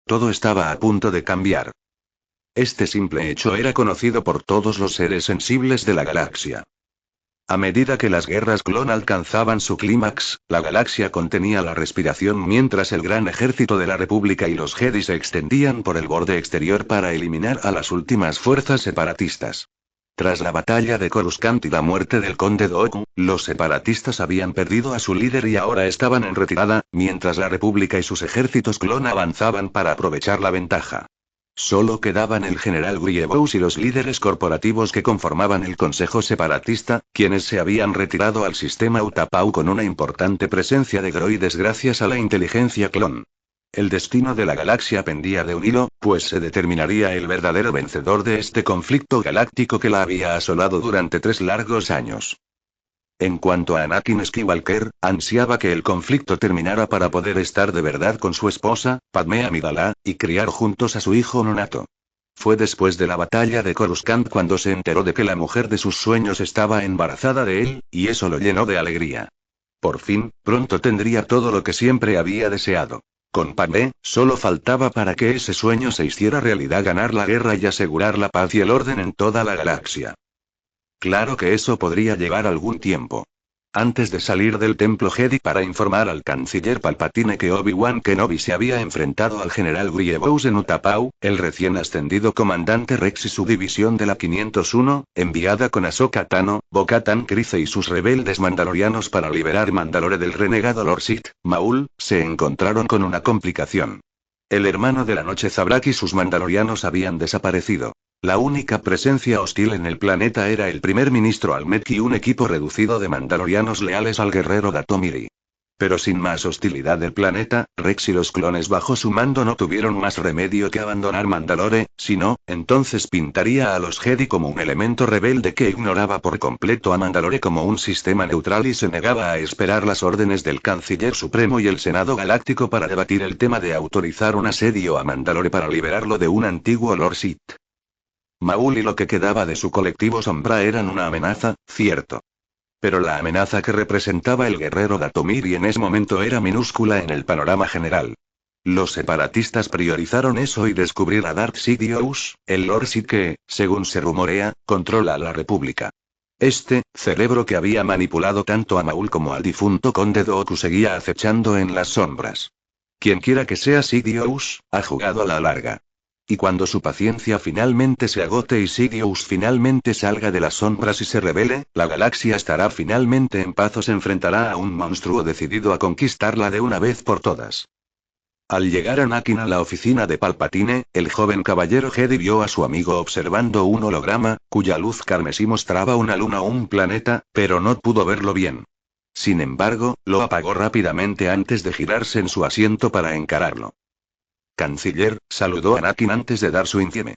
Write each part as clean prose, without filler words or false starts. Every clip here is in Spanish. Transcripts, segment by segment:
todo estaba a punto de cambiar. Este simple hecho era conocido por todos los seres sensibles de la galaxia. A medida que las guerras clon alcanzaban su clímax, la galaxia contenía la respiración mientras el gran ejército de la República y los Jedi se extendían por el borde exterior para eliminar a las últimas fuerzas separatistas. Tras la batalla de Coruscant y la muerte del conde Dooku, los separatistas habían perdido a su líder y ahora estaban en retirada, mientras la República y sus ejércitos clon avanzaban para aprovechar la ventaja. Solo quedaban el general Grievous y los líderes corporativos que conformaban el Consejo Separatista, quienes se habían retirado al sistema Utapau con una importante presencia de droides gracias a la inteligencia clon. El destino de la galaxia pendía de un hilo, pues se determinaría el verdadero vencedor de este conflicto galáctico que la había asolado durante 3 largos años. En cuanto a Anakin Skywalker, ansiaba que el conflicto terminara para poder estar de verdad con su esposa, Padmé Amidala, y criar juntos a su hijo nonato. Fue después de la batalla de Coruscant cuando se enteró de que la mujer de sus sueños estaba embarazada de él, y eso lo llenó de alegría. Por fin, pronto tendría todo lo que siempre había deseado. Con Padmé, solo faltaba para que ese sueño se hiciera realidad ganar la guerra y asegurar la paz y el orden en toda la galaxia. Claro que eso podría llevar algún tiempo. Antes de salir del templo Jedi para informar al canciller Palpatine que Obi-Wan Kenobi se había enfrentado al general Grievous en Utapau, el recién ascendido comandante Rex y su división de la 501, enviada con Ahsoka Tano, Bo-Katan Kryze y sus rebeldes mandalorianos para liberar Mandalore del renegado Lord Sith, Maul, se encontraron con una complicación. El hermano de la noche Zabrak y sus mandalorianos habían desaparecido. La única presencia hostil en el planeta era el primer ministro Almec y un equipo reducido de mandalorianos leales al guerrero Datomiri. Pero sin más hostilidad del planeta, Rex y los clones bajo su mando no tuvieron más remedio que abandonar Mandalore, si no, entonces pintaría a los Jedi como un elemento rebelde que ignoraba por completo a Mandalore como un sistema neutral y se negaba a esperar las órdenes del Canciller Supremo y el Senado Galáctico para debatir el tema de autorizar un asedio a Mandalore para liberarlo de un antiguo Lord Sith. Maul y lo que quedaba de su colectivo Sombra eran una amenaza, cierto. Pero la amenaza que representaba el guerrero Datomiri en ese momento era minúscula en el panorama general. Los separatistas priorizaron eso y descubrir a Darth Sidious, el Lord Sith que, según se rumorea, controla a la República. Este, cerebro que había manipulado tanto a Maul como al difunto conde Dooku seguía acechando en las sombras. Quienquiera que sea Sidious, ha jugado a la larga. Y cuando su paciencia finalmente se agote y Sidious finalmente salga de las sombras y se rebele, la galaxia estará finalmente en paz o se enfrentará a un monstruo decidido a conquistarla de una vez por todas. Al llegar Anakin a la oficina de Palpatine, el joven caballero Jedi vio a su amigo observando un holograma, cuya luz carmesí mostraba una luna o un planeta, pero no pudo verlo bien. Sin embargo, lo apagó rápidamente antes de girarse en su asiento para encararlo. Canciller, saludó Anakin antes de dar su insieme.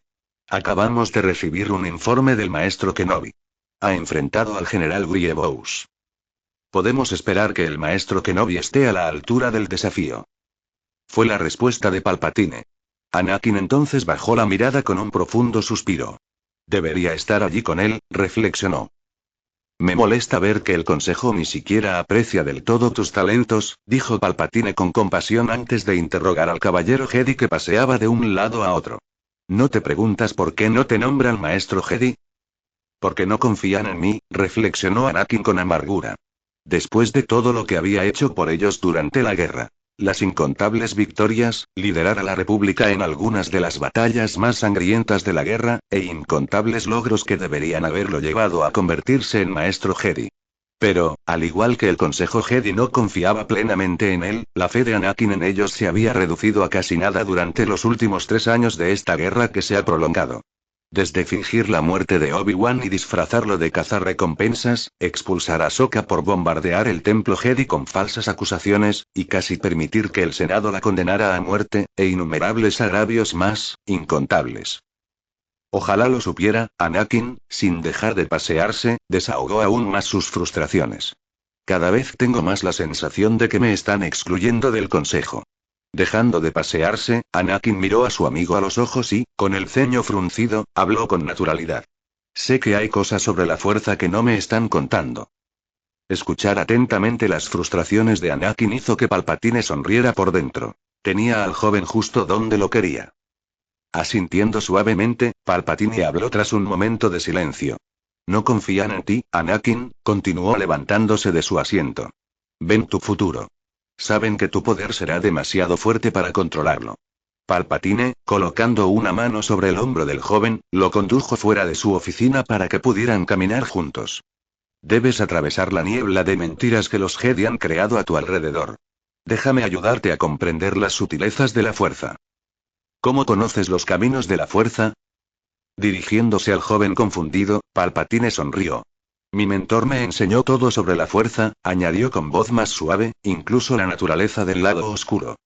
Acabamos de recibir un informe del maestro Kenobi. Ha enfrentado al general Grievous. Podemos esperar que el maestro Kenobi esté a la altura del desafío. Fue la respuesta de Palpatine. Anakin entonces bajó la mirada con un profundo suspiro. Debería estar allí con él, reflexionó. Me molesta ver que el Consejo ni siquiera aprecia del todo tus talentos, dijo Palpatine con compasión antes de interrogar al caballero Jedi que paseaba de un lado a otro. ¿No te preguntas por qué no te nombran maestro Jedi? Porque no confían en mí, reflexionó Anakin con amargura. Después de todo lo que había hecho por ellos durante la guerra. Las incontables victorias, liderar a la República en algunas de las batallas más sangrientas de la guerra, e incontables logros que deberían haberlo llevado a convertirse en maestro Jedi. Pero, al igual que el Consejo Jedi no confiaba plenamente en él, la fe de Anakin en ellos se había reducido a casi nada durante los últimos 3 años de esta guerra que se ha prolongado. Desde fingir la muerte de Obi-Wan y disfrazarlo de cazarrecompensas, expulsar a Ahsoka por bombardear el templo Jedi con falsas acusaciones, y casi permitir que el Senado la condenara a muerte, e innumerables agravios más, incontables. Ojalá lo supiera, Anakin, sin dejar de pasearse, desahogó aún más sus frustraciones. Cada vez tengo más la sensación de que me están excluyendo del consejo. Dejando de pasearse, Anakin miró a su amigo a los ojos y, con el ceño fruncido, habló con naturalidad. Sé que hay cosas sobre la fuerza que no me están contando. Escuchar atentamente las frustraciones de Anakin hizo que Palpatine sonriera por dentro. Tenía al joven justo donde lo quería. Asintiendo suavemente, Palpatine habló tras un momento de silencio. No confían en ti, Anakin, continuó levantándose de su asiento. Ven tu futuro. Saben que tu poder será demasiado fuerte para controlarlo. Palpatine, colocando una mano sobre el hombro del joven, lo condujo fuera de su oficina para que pudieran caminar juntos. Debes atravesar la niebla de mentiras que los Jedi han creado a tu alrededor. Déjame ayudarte a comprender las sutilezas de la fuerza. ¿Cómo conoces los caminos de la fuerza? Dirigiéndose al joven confundido, Palpatine sonrió. Mi mentor me enseñó todo sobre la fuerza, añadió con voz más suave, incluso la naturaleza del lado oscuro.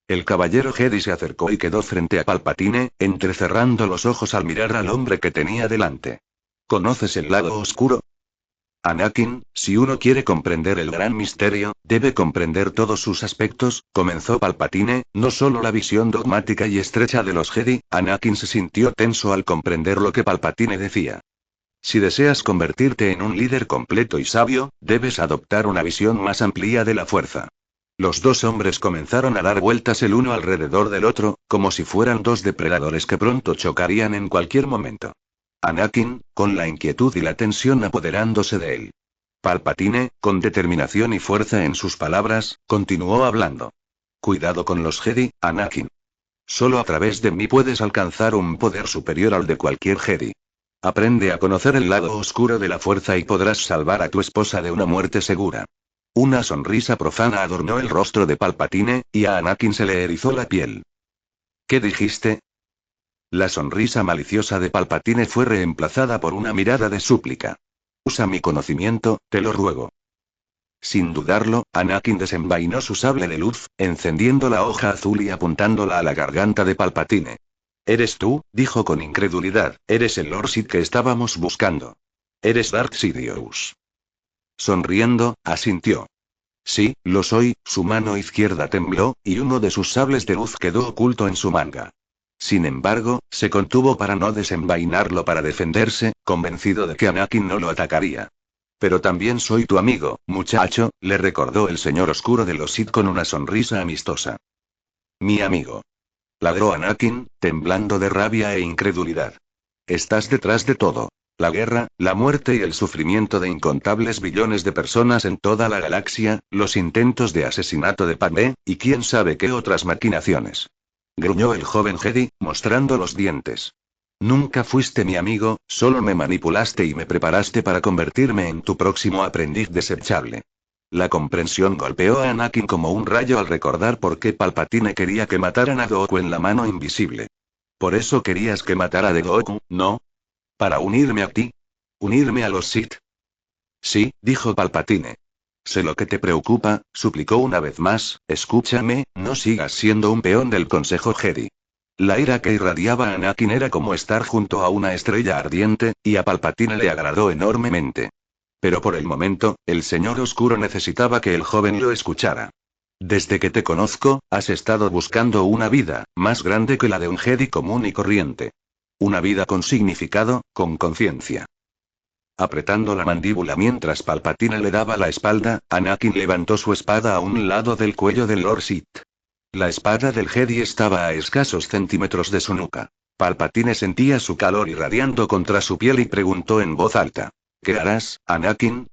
El caballero Jedi se acercó y quedó frente a Palpatine, entrecerrando los ojos al mirar al hombre que tenía delante. ¿Conoces el lado oscuro? Anakin, si uno quiere comprender el gran misterio, debe comprender todos sus aspectos, comenzó Palpatine, no solo la visión dogmática y estrecha de los Jedi. Anakin se sintió tenso al comprender lo que Palpatine decía. Si deseas convertirte en un líder completo y sabio, debes adoptar una visión más amplia de la fuerza. Los dos hombres comenzaron a dar vueltas el uno alrededor del otro, como si fueran dos depredadores que pronto chocarían en cualquier momento. Anakin, con la inquietud y la tensión apoderándose de él. Palpatine, con determinación y fuerza en sus palabras, continuó hablando. Cuidado con los Jedi, Anakin. Solo a través de mí puedes alcanzar un poder superior al de cualquier Jedi. Aprende a conocer el lado oscuro de la fuerza y podrás salvar a tu esposa de una muerte segura. Una sonrisa profana adornó el rostro de Palpatine, y a Anakin se le erizó la piel. ¿Qué dijiste? La sonrisa maliciosa de Palpatine fue reemplazada por una mirada de súplica. Usa mi conocimiento, te lo ruego. Sin dudarlo, Anakin desenvainó su sable de luz, encendiendo la hoja azul y apuntándola a la garganta de Palpatine. «¿Eres tú?», dijo con incredulidad, «eres el Lord Sith que estábamos buscando. Eres Darth Sidious». Sonriendo, asintió. «Sí, lo soy», su mano izquierda tembló, y uno de sus sables de luz quedó oculto en su manga. Sin embargo, se contuvo para no desenvainarlo para defenderse, convencido de que Anakin no lo atacaría. «Pero también soy tu amigo, muchacho», le recordó el señor oscuro de los Sith con una sonrisa amistosa. «Mi amigo», ladró Anakin, temblando de rabia e incredulidad. «Estás detrás de todo. La guerra, la muerte y el sufrimiento de incontables billones de personas en toda la galaxia, los intentos de asesinato de Padmé, y quién sabe qué otras maquinaciones». Gruñó el joven Jedi, mostrando los dientes. «Nunca fuiste mi amigo, solo me manipulaste y me preparaste para convertirme en tu próximo aprendiz desechable». La comprensión golpeó a Anakin como un rayo al recordar por qué Palpatine quería que mataran a Dooku en la mano invisible. «Por eso querías que matara a Dooku, ¿no? ¿Para unirme a ti? ¿Unirme a los Sith?» «Sí», dijo Palpatine. «Sé lo que te preocupa», suplicó una vez más, «escúchame, no sigas siendo un peón del Consejo Jedi». La ira que irradiaba a Anakin era como estar junto a una estrella ardiente, y a Palpatine le agradó enormemente. Pero por el momento, el señor oscuro necesitaba que el joven lo escuchara. «Desde que te conozco, has estado buscando una vida, más grande que la de un Jedi común y corriente. Una vida con significado, con conciencia». Apretando la mandíbula mientras Palpatine le daba la espalda, Anakin levantó su espada a un lado del cuello del Lord Sith. La espada del Jedi estaba a escasos centímetros de su nuca. Palpatine sentía su calor irradiando contra su piel y preguntó en voz alta. «¿Qué harás, Anakin?»,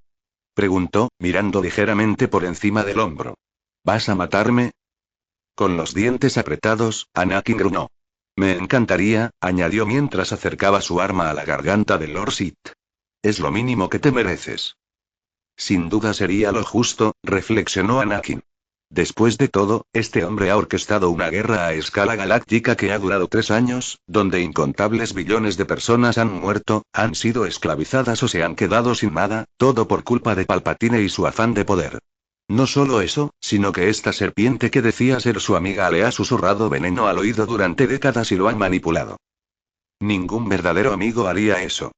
preguntó, mirando ligeramente por encima del hombro. «¿Vas a matarme?». Con los dientes apretados, Anakin gruñó. «Me encantaría», añadió mientras acercaba su arma a la garganta del Lord Sith. «Es lo mínimo que te mereces». Sin duda sería lo justo, reflexionó Anakin. Después de todo, este hombre ha orquestado una guerra a escala galáctica que ha durado 3 años, donde incontables billones de personas han muerto, han sido esclavizadas o se han quedado sin nada, todo por culpa de Palpatine y su afán de poder. No solo eso, sino que esta serpiente que decía ser su amiga le ha susurrado veneno al oído durante décadas y lo han manipulado. Ningún verdadero amigo haría eso.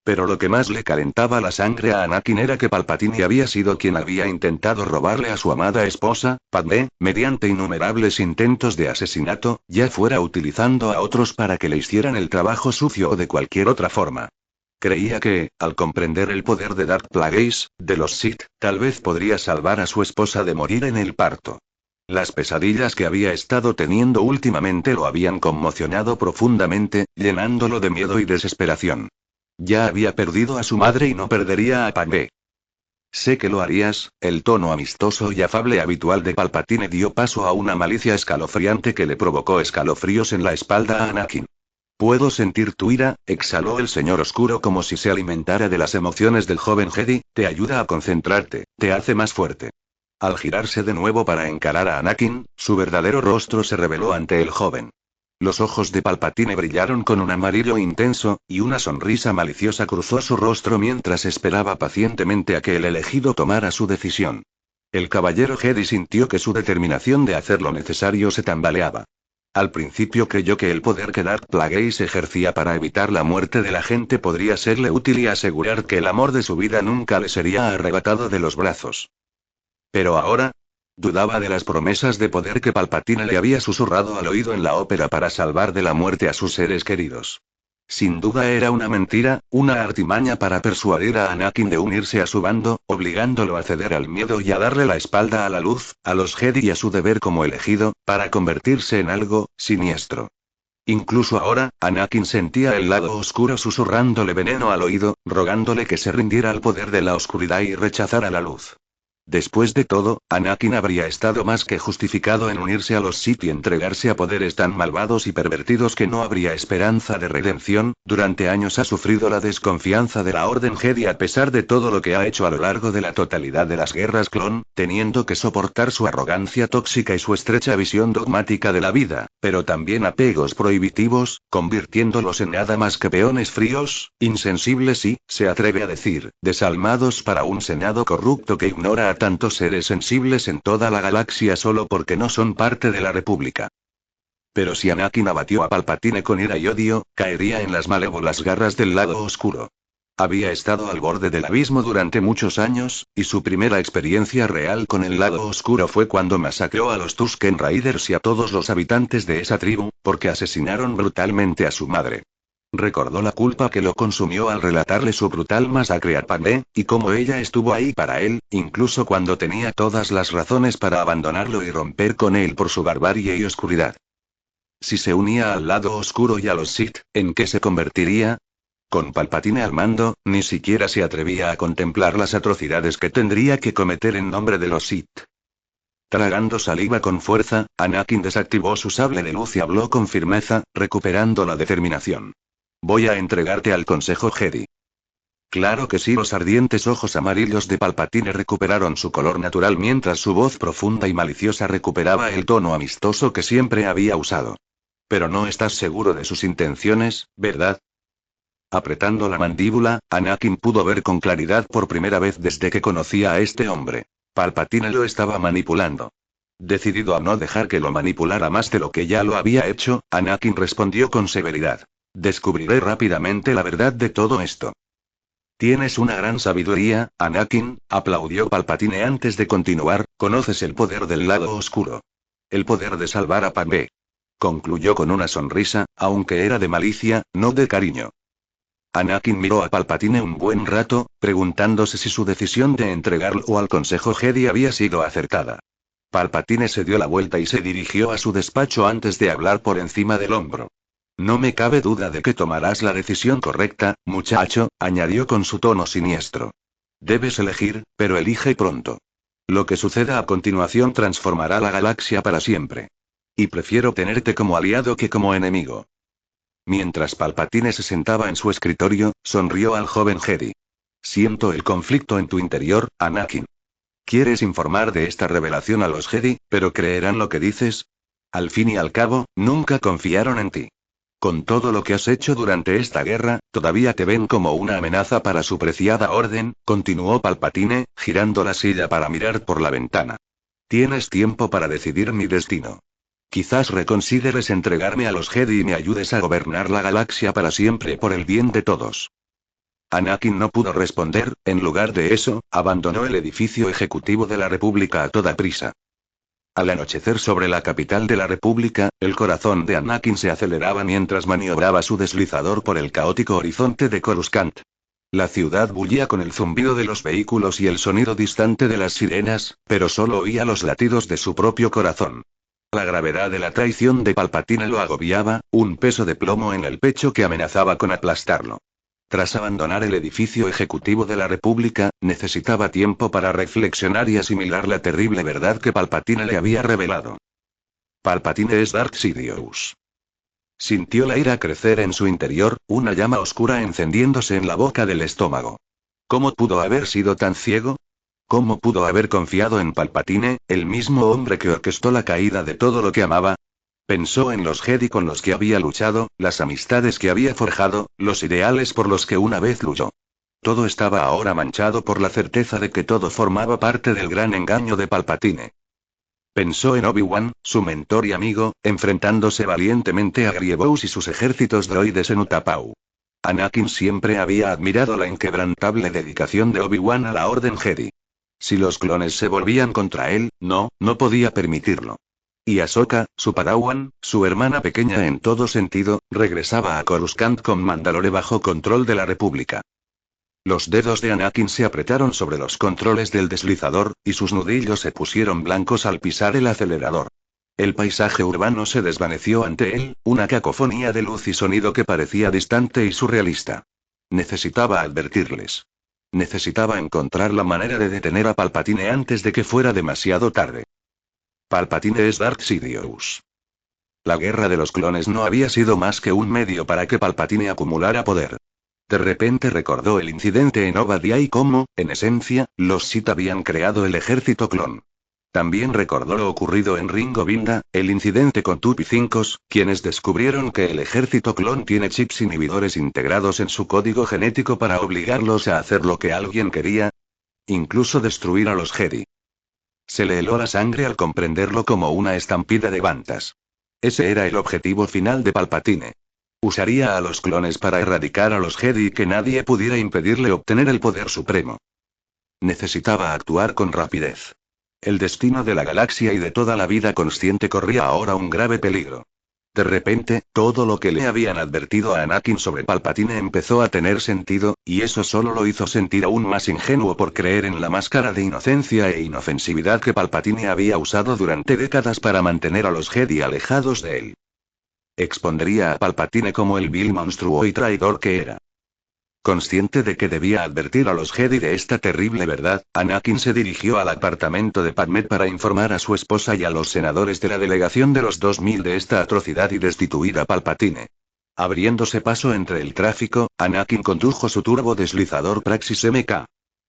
Pero lo que más le calentaba la sangre a Anakin era que Palpatine había sido quien había intentado robarle a su amada esposa, Padmé, mediante innumerables intentos de asesinato, ya fuera utilizando a otros para que le hicieran el trabajo sucio o de cualquier otra forma. Creía que, al comprender el poder de Darth Plagueis, de los Sith, tal vez podría salvar a su esposa de morir en el parto. Las pesadillas que había estado teniendo últimamente lo habían conmocionado profundamente, llenándolo de miedo y desesperación. Ya había perdido a su madre y no perdería a Padmé. Sé que lo harías. El tono amistoso y afable habitual de Palpatine dio paso a una malicia escalofriante que le provocó escalofríos en la espalda a Anakin. Puedo sentir tu ira, exhaló el señor oscuro como si se alimentara de las emociones del joven Jedi, te ayuda a concentrarte, te hace más fuerte. Al girarse de nuevo para encarar a Anakin, su verdadero rostro se reveló ante el joven. Los ojos de Palpatine brillaron con un amarillo intenso, y una sonrisa maliciosa cruzó su rostro mientras esperaba pacientemente a que el elegido tomara su decisión. El caballero Jedi sintió que su determinación de hacer lo necesario se tambaleaba. Al principio creyó que el poder que Darth Plagueis ejercía para evitar la muerte de la gente podría serle útil y asegurar que el amor de su vida nunca le sería arrebatado de los brazos. Pero ahora, dudaba de las promesas de poder que Palpatine le había susurrado al oído en la ópera para salvar de la muerte a sus seres queridos. Sin duda era una mentira, una artimaña para persuadir a Anakin de unirse a su bando, obligándolo a ceder al miedo y a darle la espalda a la luz, a los Jedi y a su deber como elegido, para convertirse en algo siniestro. Incluso ahora, Anakin sentía el lado oscuro susurrándole veneno al oído, rogándole que se rindiera al poder de la oscuridad y rechazara la luz. Después de todo, Anakin habría estado más que justificado en unirse a los Sith y entregarse a poderes tan malvados y pervertidos que no habría esperanza de redención. Durante años ha sufrido la desconfianza de la Orden Jedi a pesar de todo lo que ha hecho a lo largo de la totalidad de las guerras clon, teniendo que soportar su arrogancia tóxica y su estrecha visión dogmática de la vida, pero también apegos prohibitivos, convirtiéndolos en nada más que peones fríos, insensibles y, se atreve a decir, desalmados para un Senado corrupto que ignora a tantos seres sensibles en toda la galaxia solo porque no son parte de la República. Pero si Anakin abatió a Palpatine con ira y odio, caería en las malévolas garras del lado oscuro. Había estado al borde del abismo durante muchos años, y su primera experiencia real con el lado oscuro fue cuando masacró a los Tusken Raiders y a todos los habitantes de esa tribu, porque asesinaron brutalmente a su madre. Recordó la culpa que lo consumió al relatarle su brutal masacre a Padmé, y cómo ella estuvo ahí para él, incluso cuando tenía todas las razones para abandonarlo y romper con él por su barbarie y oscuridad. Si se unía al lado oscuro y a los Sith, ¿en qué se convertiría? Con Palpatine al mando, ni siquiera se atrevía a contemplar las atrocidades que tendría que cometer en nombre de los Sith. Tragando saliva con fuerza, Anakin desactivó su sable de luz y habló con firmeza, recuperando la determinación. Voy a entregarte al Consejo Jedi. Claro que sí, los ardientes ojos amarillos de Palpatine recuperaron su color natural mientras su voz profunda y maliciosa recuperaba el tono amistoso que siempre había usado. Pero no estás seguro de sus intenciones, ¿verdad? Apretando la mandíbula, Anakin pudo ver con claridad por primera vez desde que conocía a este hombre. Palpatine lo estaba manipulando. Decidido a no dejar que lo manipulara más de lo que ya lo había hecho, Anakin respondió con severidad. Descubriré rápidamente la verdad de todo esto. Tienes una gran sabiduría, Anakin, aplaudió Palpatine antes de continuar, conoces el poder del lado oscuro. El poder de salvar a Padmé. Concluyó con una sonrisa, aunque era de malicia, no de cariño. Anakin miró a Palpatine un buen rato, preguntándose si su decisión de entregarlo al Consejo Jedi había sido acertada. Palpatine se dio la vuelta y se dirigió a su despacho antes de hablar por encima del hombro. No me cabe duda de que tomarás la decisión correcta, muchacho, añadió con su tono siniestro. Debes elegir, pero elige pronto. Lo que suceda a continuación transformará la galaxia para siempre. Y prefiero tenerte como aliado que como enemigo. Mientras Palpatine se sentaba en su escritorio, sonrió al joven Jedi. Siento el conflicto en tu interior, Anakin. ¿Quieres informar de esta revelación a los Jedi, pero creerán lo que dices? Al fin y al cabo, nunca confiaron en ti. Con todo lo que has hecho durante esta guerra, todavía te ven como una amenaza para su preciada orden, continuó Palpatine, girando la silla para mirar por la ventana. Tienes tiempo para decidir mi destino. Quizás reconsideres entregarme a los Jedi y me ayudes a gobernar la galaxia para siempre por el bien de todos. Anakin no pudo responder, en lugar de eso, abandonó el edificio ejecutivo de la República a toda prisa. Al anochecer sobre la capital de la República, el corazón de Anakin se aceleraba mientras maniobraba su deslizador por el caótico horizonte de Coruscant. La ciudad bullía con el zumbido de los vehículos y el sonido distante de las sirenas, pero solo oía los latidos de su propio corazón. La gravedad de la traición de Palpatine lo agobiaba, un peso de plomo en el pecho que amenazaba con aplastarlo. Tras abandonar el edificio ejecutivo de la República, necesitaba tiempo para reflexionar y asimilar la terrible verdad que Palpatine le había revelado. Palpatine es Darth Sidious. Sintió la ira crecer en su interior, una llama oscura encendiéndose en la boca del estómago. ¿Cómo pudo haber sido tan ciego? ¿Cómo pudo haber confiado en Palpatine, el mismo hombre que orquestó la caída de todo lo que amaba? Pensó en los Jedi con los que había luchado, las amistades que había forjado, los ideales por los que una vez luchó. Todo estaba ahora manchado por la certeza de que todo formaba parte del gran engaño de Palpatine. Pensó en Obi-Wan, su mentor y amigo, enfrentándose valientemente a Grievous y sus ejércitos droides en Utapau. Anakin siempre había admirado la inquebrantable dedicación de Obi-Wan a la Orden Jedi. Si los clones se volvían contra él, no podía permitirlo. Y Ahsoka, su padawan, su hermana pequeña en todo sentido, regresaba a Coruscant con Mandalore bajo control de la República. Los dedos de Anakin se apretaron sobre los controles del deslizador, y sus nudillos se pusieron blancos al pisar el acelerador. El paisaje urbano se desvaneció ante él, una cacofonía de luz y sonido que parecía distante y surrealista. Necesitaba advertirles. Necesitaba encontrar la manera de detener a Palpatine antes de que fuera demasiado tarde. Palpatine es Darth Sidious. La guerra de los clones no había sido más que un medio para que Palpatine acumulara poder. De repente recordó el incidente en Obadia y cómo, en esencia, los Sith habían creado el ejército clon. También recordó lo ocurrido en Ringo Vinda, el incidente con Tupi-5, quienes descubrieron que el ejército clon tiene chips inhibidores integrados en su código genético para obligarlos a hacer lo que alguien quería, incluso destruir a los Jedi. Se le heló la sangre al comprenderlo como una estampida de bantas. Ese era el objetivo final de Palpatine. Usaría a los clones para erradicar a los Jedi y que nadie pudiera impedirle obtener el poder supremo. Necesitaba actuar con rapidez. El destino de la galaxia y de toda la vida consciente corría ahora un grave peligro. De repente, todo lo que le habían advertido a Anakin sobre Palpatine empezó a tener sentido, y eso solo lo hizo sentir aún más ingenuo por creer en la máscara de inocencia e inofensividad que Palpatine había usado durante décadas para mantener a los Jedi alejados de él. Expondría a Palpatine como el vil monstruo y traidor que era. Consciente de que debía advertir a los Jedi de esta terrible verdad, Anakin se dirigió al apartamento de Padmé para informar a su esposa y a los senadores de la delegación de los 2000 de esta atrocidad y destituir a Palpatine. Abriéndose paso entre el tráfico, Anakin condujo su turbo deslizador Praxis MK.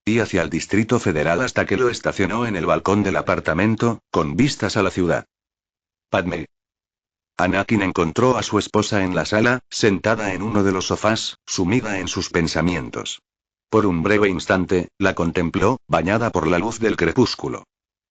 Y hacia el Distrito Federal hasta que lo estacionó en el balcón del apartamento, con vistas a la ciudad. Padmé. Anakin encontró a su esposa en la sala, sentada en uno de los sofás, sumida en sus pensamientos. Por un breve instante, la contempló, bañada por la luz del crepúsculo.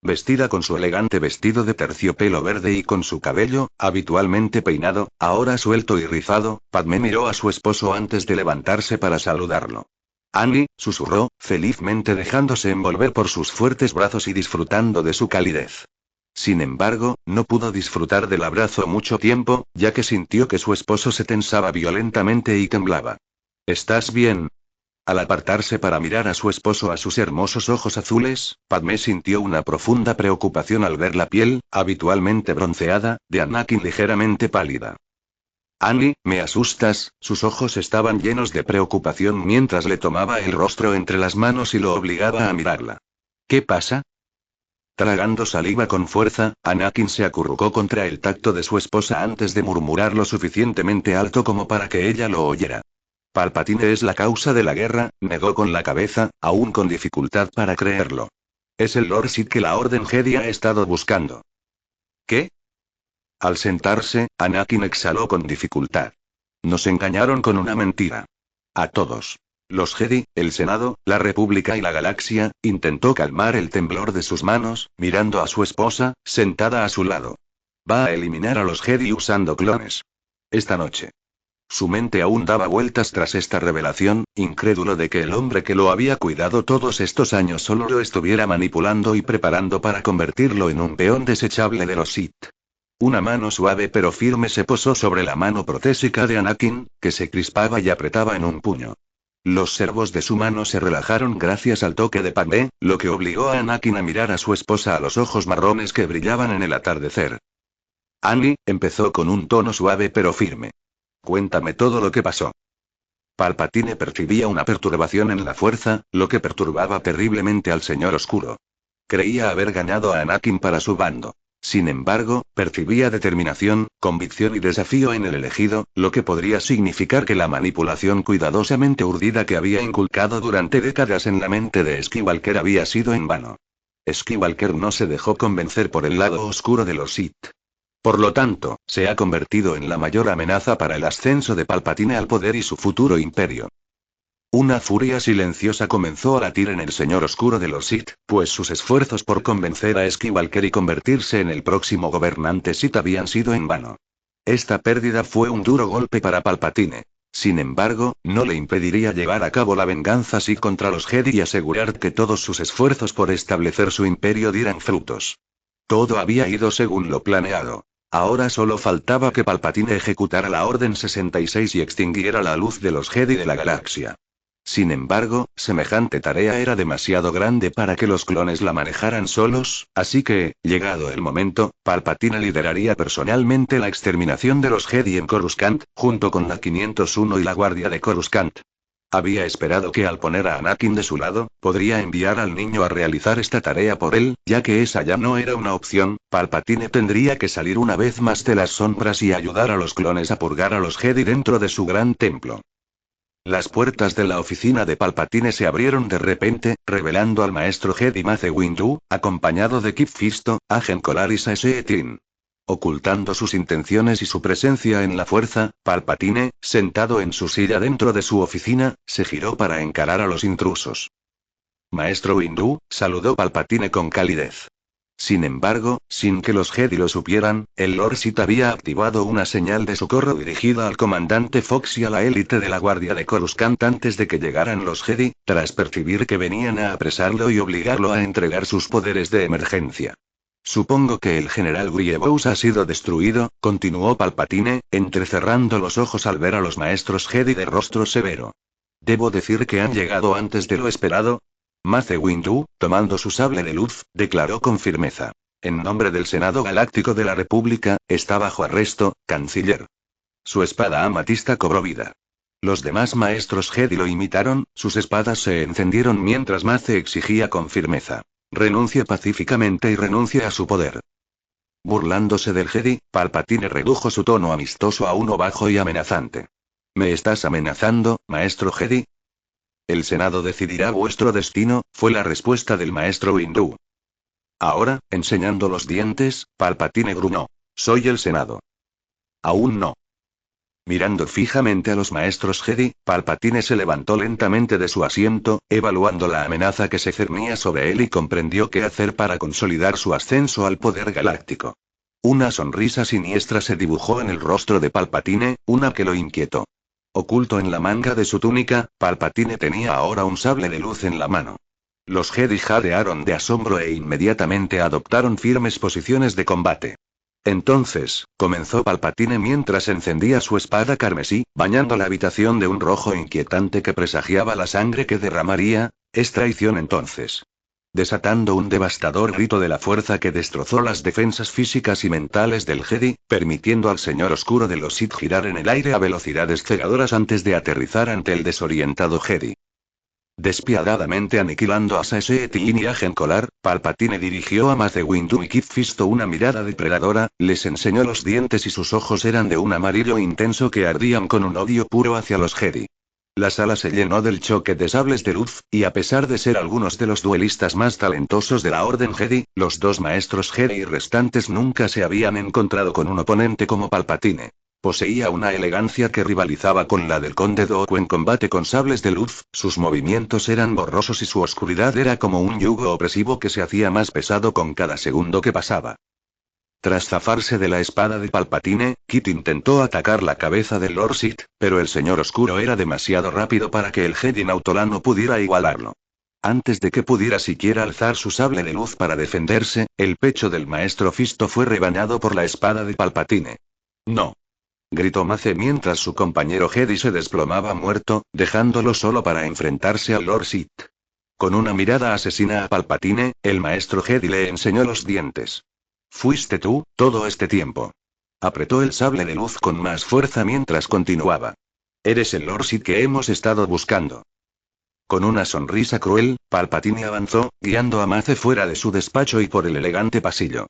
Vestida con su elegante vestido de terciopelo verde y con su cabello, habitualmente peinado, ahora suelto y rizado, Padmé miró a su esposo antes de levantarse para saludarlo. Annie, susurró, felizmente dejándose envolver por sus fuertes brazos y disfrutando de su calidez. Sin embargo, no pudo disfrutar del abrazo mucho tiempo, ya que sintió que su esposo se tensaba violentamente y temblaba. ¿Estás bien? Al apartarse para mirar a su esposo a sus hermosos ojos azules, Padmé sintió una profunda preocupación al ver la piel, habitualmente bronceada, de Anakin ligeramente pálida. Annie, me asustas, sus ojos estaban llenos de preocupación mientras le tomaba el rostro entre las manos y lo obligaba a mirarla. ¿Qué pasa? Tragando saliva con fuerza, Anakin se acurrucó contra el tacto de su esposa antes de murmurar lo suficientemente alto como para que ella lo oyera. Palpatine es la causa de la guerra, negó con la cabeza, aún con dificultad para creerlo. Es el Lord Sith que la Orden Jedi ha estado buscando. ¿Qué? Al sentarse, Anakin exhaló con dificultad. Nos engañaron con una mentira. A todos. Los Jedi, el Senado, la República y la Galaxia, intentó calmar el temblor de sus manos, mirando a su esposa, sentada a su lado. Va a eliminar a los Jedi usando clones. Esta noche. Su mente aún daba vueltas tras esta revelación, incrédulo de que el hombre que lo había cuidado todos estos años solo lo estuviera manipulando y preparando para convertirlo en un peón desechable de los Sith. Una mano suave pero firme se posó sobre la mano protésica de Anakin, que se crispaba y apretaba en un puño. Los servos de su mano se relajaron gracias al toque de Padmé, lo que obligó a Anakin a mirar a su esposa a los ojos marrones que brillaban en el atardecer. Annie, empezó con un tono suave pero firme. Cuéntame todo lo que pasó. Palpatine percibía una perturbación en la fuerza, lo que perturbaba terriblemente al Señor Oscuro. Creía haber ganado a Anakin para su bando. Sin embargo, percibía determinación, convicción y desafío en el elegido, lo que podría significar que la manipulación cuidadosamente urdida que había inculcado durante décadas en la mente de Skywalker había sido en vano. Skywalker no se dejó convencer por el lado oscuro de los Sith. Por lo tanto, se ha convertido en la mayor amenaza para el ascenso de Palpatine al poder y su futuro imperio. Una furia silenciosa comenzó a latir en el Señor Oscuro de los Sith, pues sus esfuerzos por convencer a Skywalker y convertirse en el próximo gobernante Sith habían sido en vano. Esta pérdida fue un duro golpe para Palpatine. Sin embargo, no le impediría llevar a cabo la venganza Sith contra los Jedi y asegurar que todos sus esfuerzos por establecer su imperio dieran frutos. Todo había ido según lo planeado. Ahora solo faltaba que Palpatine ejecutara la Orden 66 y extinguiera la luz de los Jedi de la galaxia. Sin embargo, semejante tarea era demasiado grande para que los clones la manejaran solos, así que, llegado el momento, Palpatine lideraría personalmente la exterminación de los Jedi en Coruscant, junto con la 501 y la Guardia de Coruscant. Había esperado que al poner a Anakin de su lado, podría enviar al niño a realizar esta tarea por él, ya que esa ya no era una opción. Palpatine tendría que salir una vez más de las sombras y ayudar a los clones a purgar a los Jedi dentro de su gran templo. Las puertas de la oficina de Palpatine se abrieron de repente, revelando al maestro Jedi Mace Windu, acompañado de Kit Fisto, Agen Kolar y Saesee Tiin. Ocultando sus intenciones y su presencia en la fuerza, Palpatine, sentado en su silla dentro de su oficina, se giró para encarar a los intrusos. Maestro Windu, saludó Palpatine con calidez. Sin embargo, sin que los Jedi lo supieran, el Lord Sith había activado una señal de socorro dirigida al comandante Fox y a la élite de la Guardia de Coruscant antes de que llegaran los Jedi, tras percibir que venían a apresarlo y obligarlo a entregar sus poderes de emergencia. Supongo que el general Grievous ha sido destruido, continuó Palpatine, entrecerrando los ojos al ver a los maestros Jedi de rostro severo. Debo decir que han llegado antes de lo esperado. Mace Windu, tomando su sable de luz, declaró con firmeza. En nombre del Senado Galáctico de la República, está bajo arresto, canciller. Su espada amatista cobró vida. Los demás maestros Jedi lo imitaron, sus espadas se encendieron mientras Mace exigía con firmeza. Renuncie pacíficamente y renuncie a su poder. Burlándose del Jedi, Palpatine redujo su tono amistoso a uno bajo y amenazante. ¿Me estás amenazando, maestro Jedi? El Senado decidirá vuestro destino, fue la respuesta del maestro Windu. Ahora, enseñando los dientes, Palpatine gruñó. Soy el Senado. Aún no. Mirando fijamente a los maestros Jedi, Palpatine se levantó lentamente de su asiento, evaluando la amenaza que se cernía sobre él y comprendió qué hacer para consolidar su ascenso al poder galáctico. Una sonrisa siniestra se dibujó en el rostro de Palpatine, una que lo inquietó. Oculto en la manga de su túnica, Palpatine tenía ahora un sable de luz en la mano. Los Jedi jadearon de asombro e inmediatamente adoptaron firmes posiciones de combate. Entonces, comenzó Palpatine mientras encendía su espada carmesí, bañando la habitación de un rojo inquietante que presagiaba la sangre que derramaría. Es traición entonces. Desatando un devastador grito de la fuerza que destrozó las defensas físicas y mentales del Jedi, permitiendo al Señor Oscuro de los Sith girar en el aire a velocidades cegadoras antes de aterrizar ante el desorientado Jedi. Despiadadamente aniquilando a Saesee Tiin y Agen Kolar, Palpatine dirigió a Mace Windu y Kit Fisto una mirada depredadora, les enseñó los dientes y sus ojos eran de un amarillo intenso que ardían con un odio puro hacia los Jedi. La sala se llenó del choque de sables de luz, y a pesar de ser algunos de los duelistas más talentosos de la Orden Jedi, los dos maestros Jedi restantes nunca se habían encontrado con un oponente como Palpatine. Poseía una elegancia que rivalizaba con la del Conde Dooku en combate con sables de luz, sus movimientos eran borrosos y su oscuridad era como un yugo opresivo que se hacía más pesado con cada segundo que pasaba. Tras zafarse de la espada de Palpatine, Kit intentó atacar la cabeza del Lord Sith, pero el Señor Oscuro era demasiado rápido para que el Jedi Nautolano pudiera igualarlo. Antes de que pudiera siquiera alzar su sable de luz para defenderse, el pecho del maestro Fisto fue rebañado por la espada de Palpatine. No. Gritó Mace mientras su compañero Jedi se desplomaba muerto, dejándolo solo para enfrentarse al Lord Sith. Con una mirada asesina a Palpatine, el maestro Jedi le enseñó los dientes. «Fuiste tú, todo este tiempo». Apretó el sable de luz con más fuerza mientras continuaba. «Eres el Lord Sith que hemos estado buscando». Con una sonrisa cruel, Palpatine avanzó, guiando a Mace fuera de su despacho y por el elegante pasillo.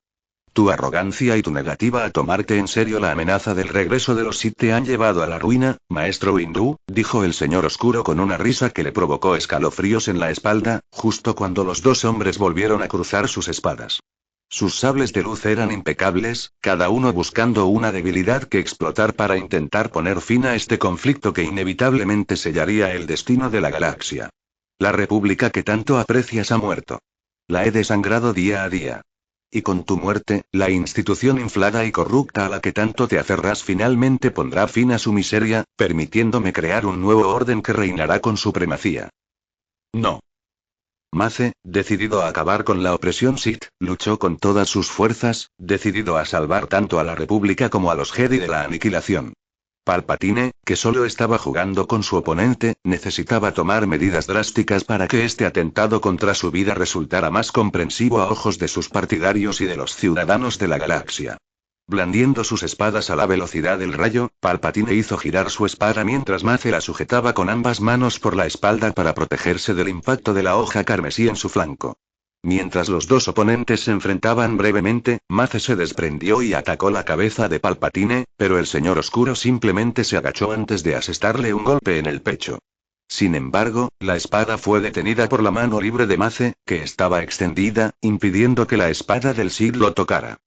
Tu arrogancia y tu negativa a tomarte en serio la amenaza del regreso de los Sith te han llevado a la ruina, maestro Windu, dijo el señor oscuro con una risa que le provocó escalofríos en la espalda, justo cuando los dos hombres volvieron a cruzar sus espadas. Sus sables de luz eran impecables, cada uno buscando una debilidad que explotar para intentar poner fin a este conflicto que inevitablemente sellaría el destino de la galaxia. La república que tanto aprecias ha muerto. La he desangrado día a día. Y con tu muerte, la institución inflada y corrupta a la que tanto te aferras finalmente pondrá fin a su miseria, permitiéndome crear un nuevo orden que reinará con supremacía. No. Mace, decidido a acabar con la opresión Sith, luchó con todas sus fuerzas, decidido a salvar tanto a la República como a los Jedi de la aniquilación. Palpatine, que solo estaba jugando con su oponente, necesitaba tomar medidas drásticas para que este atentado contra su vida resultara más comprensivo a ojos de sus partidarios y de los ciudadanos de la galaxia. Blandiendo sus espadas a la velocidad del rayo, Palpatine hizo girar su espada mientras Mace la sujetaba con ambas manos por la espalda para protegerse del impacto de la hoja carmesí en su flanco. Mientras los dos oponentes se enfrentaban brevemente, Mace se desprendió y atacó la cabeza de Palpatine, pero el señor oscuro simplemente se agachó antes de asestarle un golpe en el pecho. Sin embargo, la espada fue detenida por la mano libre de Mace, que estaba extendida, impidiendo que la espada del Sith lo tocara.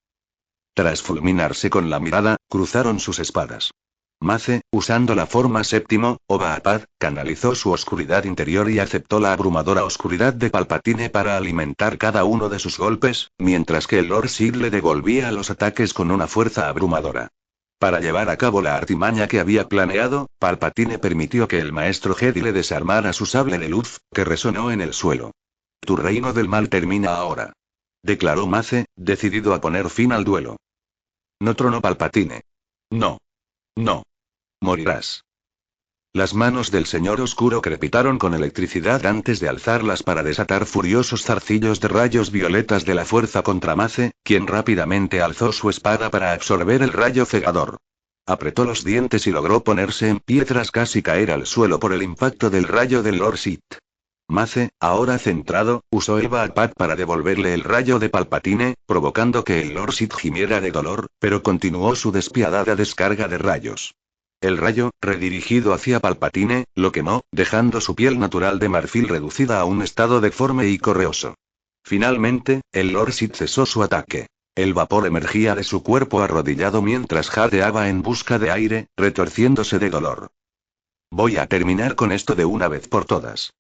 Tras fulminarse con la mirada, cruzaron sus espadas. Mace, usando la forma séptimo, o Baapad, canalizó su oscuridad interior y aceptó la abrumadora oscuridad de Palpatine para alimentar cada uno de sus golpes, mientras que el Lord Sith le devolvía los ataques con una fuerza abrumadora. Para llevar a cabo la artimaña que había planeado, Palpatine permitió que el maestro Jedi le desarmara su sable de luz, que resonó en el suelo. Tu reino del mal termina ahora. Declaró Mace, decidido a poner fin al duelo. No, tronó Palpatine. No. No. Morirás. Las manos del señor oscuro crepitaron con electricidad antes de alzarlas para desatar furiosos zarcillos de rayos violetas de la fuerza contra Mace, quien rápidamente alzó su espada para absorber el rayo cegador. Apretó los dientes y logró ponerse en pie tras casi caer al suelo por el impacto del rayo del Lord Sith. Mace, ahora centrado, usó el Baapad para devolverle el rayo de Palpatine, provocando que el Lord Sith gimiera de dolor, pero continuó su despiadada descarga de rayos. El rayo, redirigido hacia Palpatine, lo quemó, dejando su piel natural de marfil reducida a un estado deforme y correoso. Finalmente, el Lord Sith cesó su ataque. El vapor emergía de su cuerpo arrodillado mientras jadeaba en busca de aire, retorciéndose de dolor. Voy a terminar con esto de una vez por todas.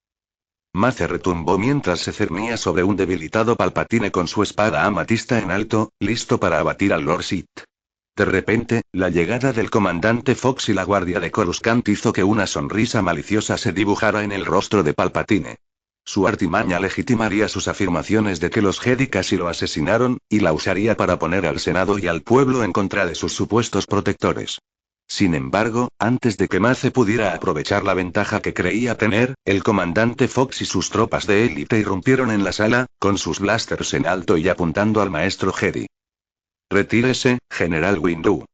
Mace retumbó mientras se cernía sobre un debilitado Palpatine con su espada amatista en alto, listo para abatir al Lord Sith. De repente, la llegada del comandante Fox y la guardia de Coruscant hizo que una sonrisa maliciosa se dibujara en el rostro de Palpatine. Su artimaña legitimaría sus afirmaciones de que los Jedi casi lo asesinaron, y la usaría para poner al Senado y al pueblo en contra de sus supuestos protectores. Sin embargo, antes de que Mace pudiera aprovechar la ventaja que creía tener, el comandante Fox y sus tropas de élite irrumpieron en la sala, con sus blasters en alto y apuntando al maestro Jedi. «Retírese, General Windu»,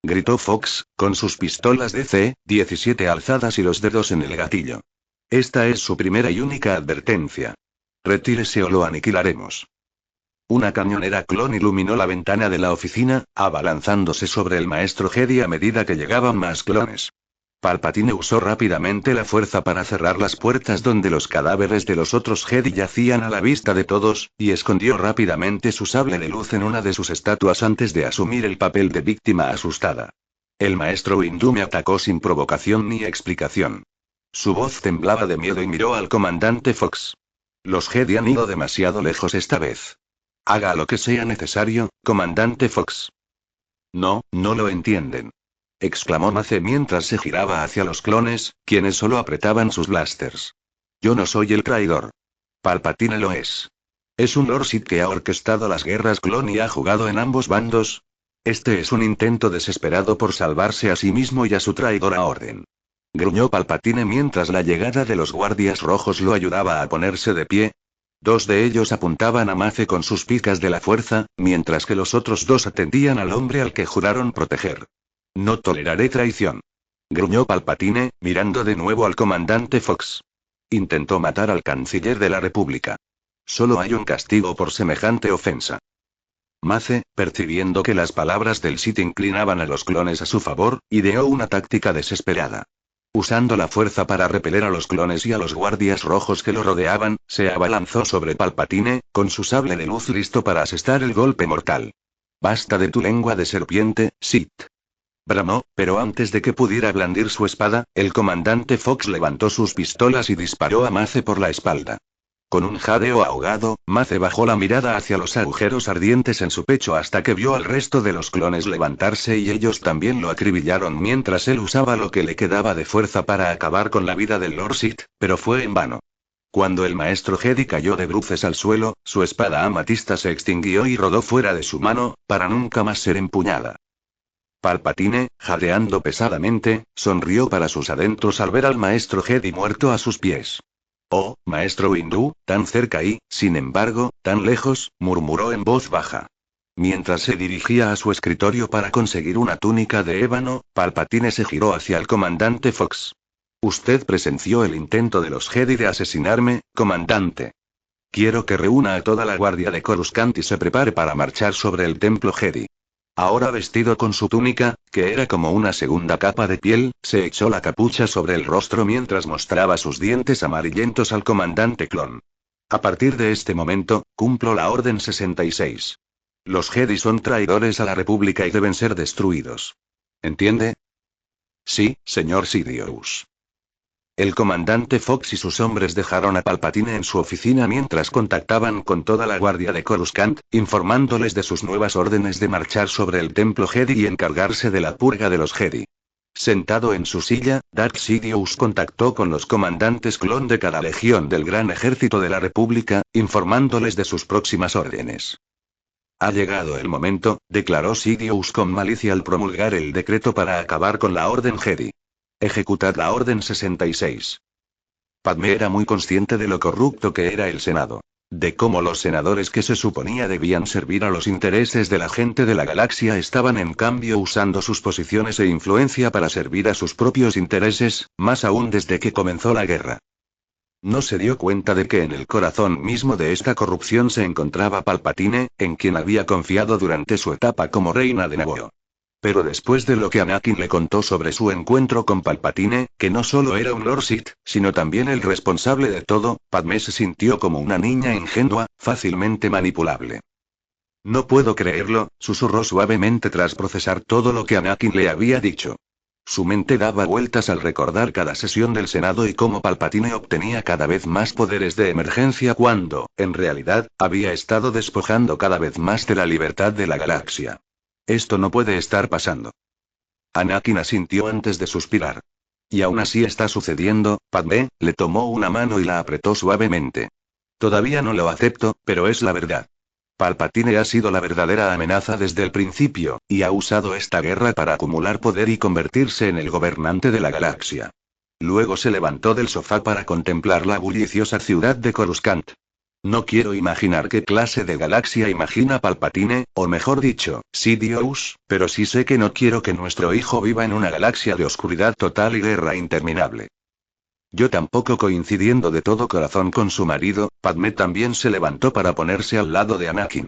gritó Fox, con sus pistolas DC-17 alzadas y los dedos en el gatillo. «Esta es su primera y única advertencia. Retírese o lo aniquilaremos». Una cañonera clon iluminó la ventana de la oficina, abalanzándose sobre el maestro Jedi a medida que llegaban más clones. Palpatine usó rápidamente la fuerza para cerrar las puertas donde los cadáveres de los otros Jedi yacían a la vista de todos, y escondió rápidamente su sable de luz en una de sus estatuas antes de asumir el papel de víctima asustada. El maestro Windu me atacó sin provocación ni explicación. Su voz temblaba de miedo y miró al comandante Fox. Los Jedi han ido demasiado lejos esta vez. Haga lo que sea necesario, comandante Fox. No, no lo entienden. Exclamó Mace mientras se giraba hacia los clones, quienes solo apretaban sus blasters. Yo no soy el traidor. Palpatine lo es. Es un Lord Sith que ha orquestado las guerras clon y ha jugado en ambos bandos. Este es un intento desesperado por salvarse a sí mismo y a su traidora orden. Gruñó Palpatine mientras la llegada de los guardias rojos lo ayudaba a ponerse de pie. Dos de ellos apuntaban a Mace con sus picas de la fuerza, mientras que los otros dos atendían al hombre al que juraron proteger. No toleraré traición. Gruñó Palpatine, mirando de nuevo al comandante Fox. Intentó matar al canciller de la República. Solo hay un castigo por semejante ofensa. Mace, percibiendo que las palabras del Sith inclinaban a los clones a su favor, ideó una táctica desesperada. Usando la fuerza para repeler a los clones y a los guardias rojos que lo rodeaban, se abalanzó sobre Palpatine, con su sable de luz listo para asestar el golpe mortal. Basta de tu lengua de serpiente, Sith. Bramó, pero antes de que pudiera blandir su espada, el comandante Fox levantó sus pistolas y disparó a Mace por la espalda. Con un jadeo ahogado, Mace bajó la mirada hacia los agujeros ardientes en su pecho hasta que vio al resto de los clones levantarse y ellos también lo acribillaron mientras él usaba lo que le quedaba de fuerza para acabar con la vida del Lord Sith, pero fue en vano. Cuando el maestro Jedi cayó de bruces al suelo, su espada amatista se extinguió y rodó fuera de su mano, para nunca más ser empuñada. Palpatine, jadeando pesadamente, sonrió para sus adentros al ver al maestro Jedi muerto a sus pies. Oh, maestro Windu, tan cerca y, sin embargo, tan lejos, murmuró en voz baja. Mientras se dirigía a su escritorio para conseguir una túnica de ébano, Palpatine se giró hacia el comandante Fox. Usted presenció el intento de los Jedi de asesinarme, comandante. Quiero que reúna a toda la guardia de Coruscant y se prepare para marchar sobre el templo Jedi. Ahora vestido con su túnica, que era como una segunda capa de piel, se echó la capucha sobre el rostro mientras mostraba sus dientes amarillentos al comandante clon. A partir de este momento, cumplo la Orden 66. Los Jedi son traidores a la República y deben ser destruidos. ¿Entiende? Sí, señor Sidious. El comandante Fox y sus hombres dejaron a Palpatine en su oficina mientras contactaban con toda la guardia de Coruscant, informándoles de sus nuevas órdenes de marchar sobre el templo Jedi y encargarse de la purga de los Jedi. Sentado en su silla, Darth Sidious contactó con los comandantes clon de cada legión del Gran Ejército de la República, informándoles de sus próximas órdenes. Ha llegado el momento, declaró Sidious con malicia al promulgar el decreto para acabar con la Orden Jedi. Ejecutad la Orden 66. Padmé era muy consciente de lo corrupto que era el Senado. De cómo los senadores que se suponía debían servir a los intereses de la gente de la galaxia estaban en cambio usando sus posiciones e influencia para servir a sus propios intereses, más aún desde que comenzó la guerra. No se dio cuenta de que en el corazón mismo de esta corrupción se encontraba Palpatine, en quien había confiado durante su etapa como reina de Naboo. Pero después de lo que Anakin le contó sobre su encuentro con Palpatine, que no solo era un Lord Sith, sino también el responsable de todo, Padmé se sintió como una niña ingenua, fácilmente manipulable. No puedo creerlo, susurró suavemente tras procesar todo lo que Anakin le había dicho. Su mente daba vueltas al recordar cada sesión del Senado y cómo Palpatine obtenía cada vez más poderes de emergencia cuando, en realidad, había estado despojando cada vez más de la libertad de la galaxia. Esto no puede estar pasando. Anakin asintió antes de suspirar. Y aún así está sucediendo, Padmé, le tomó una mano y la apretó suavemente. Todavía no lo acepto, pero es la verdad. Palpatine ha sido la verdadera amenaza desde el principio, y ha usado esta guerra para acumular poder y convertirse en el gobernante de la galaxia. Luego se levantó del sofá para contemplar la bulliciosa ciudad de Coruscant. No quiero imaginar qué clase de galaxia imagina Palpatine, o mejor dicho, Sidious, pero sí sé que no quiero que nuestro hijo viva en una galaxia de oscuridad total y guerra interminable. Yo tampoco. Coincidiendo de todo corazón con su marido, Padmé también se levantó para ponerse al lado de Anakin.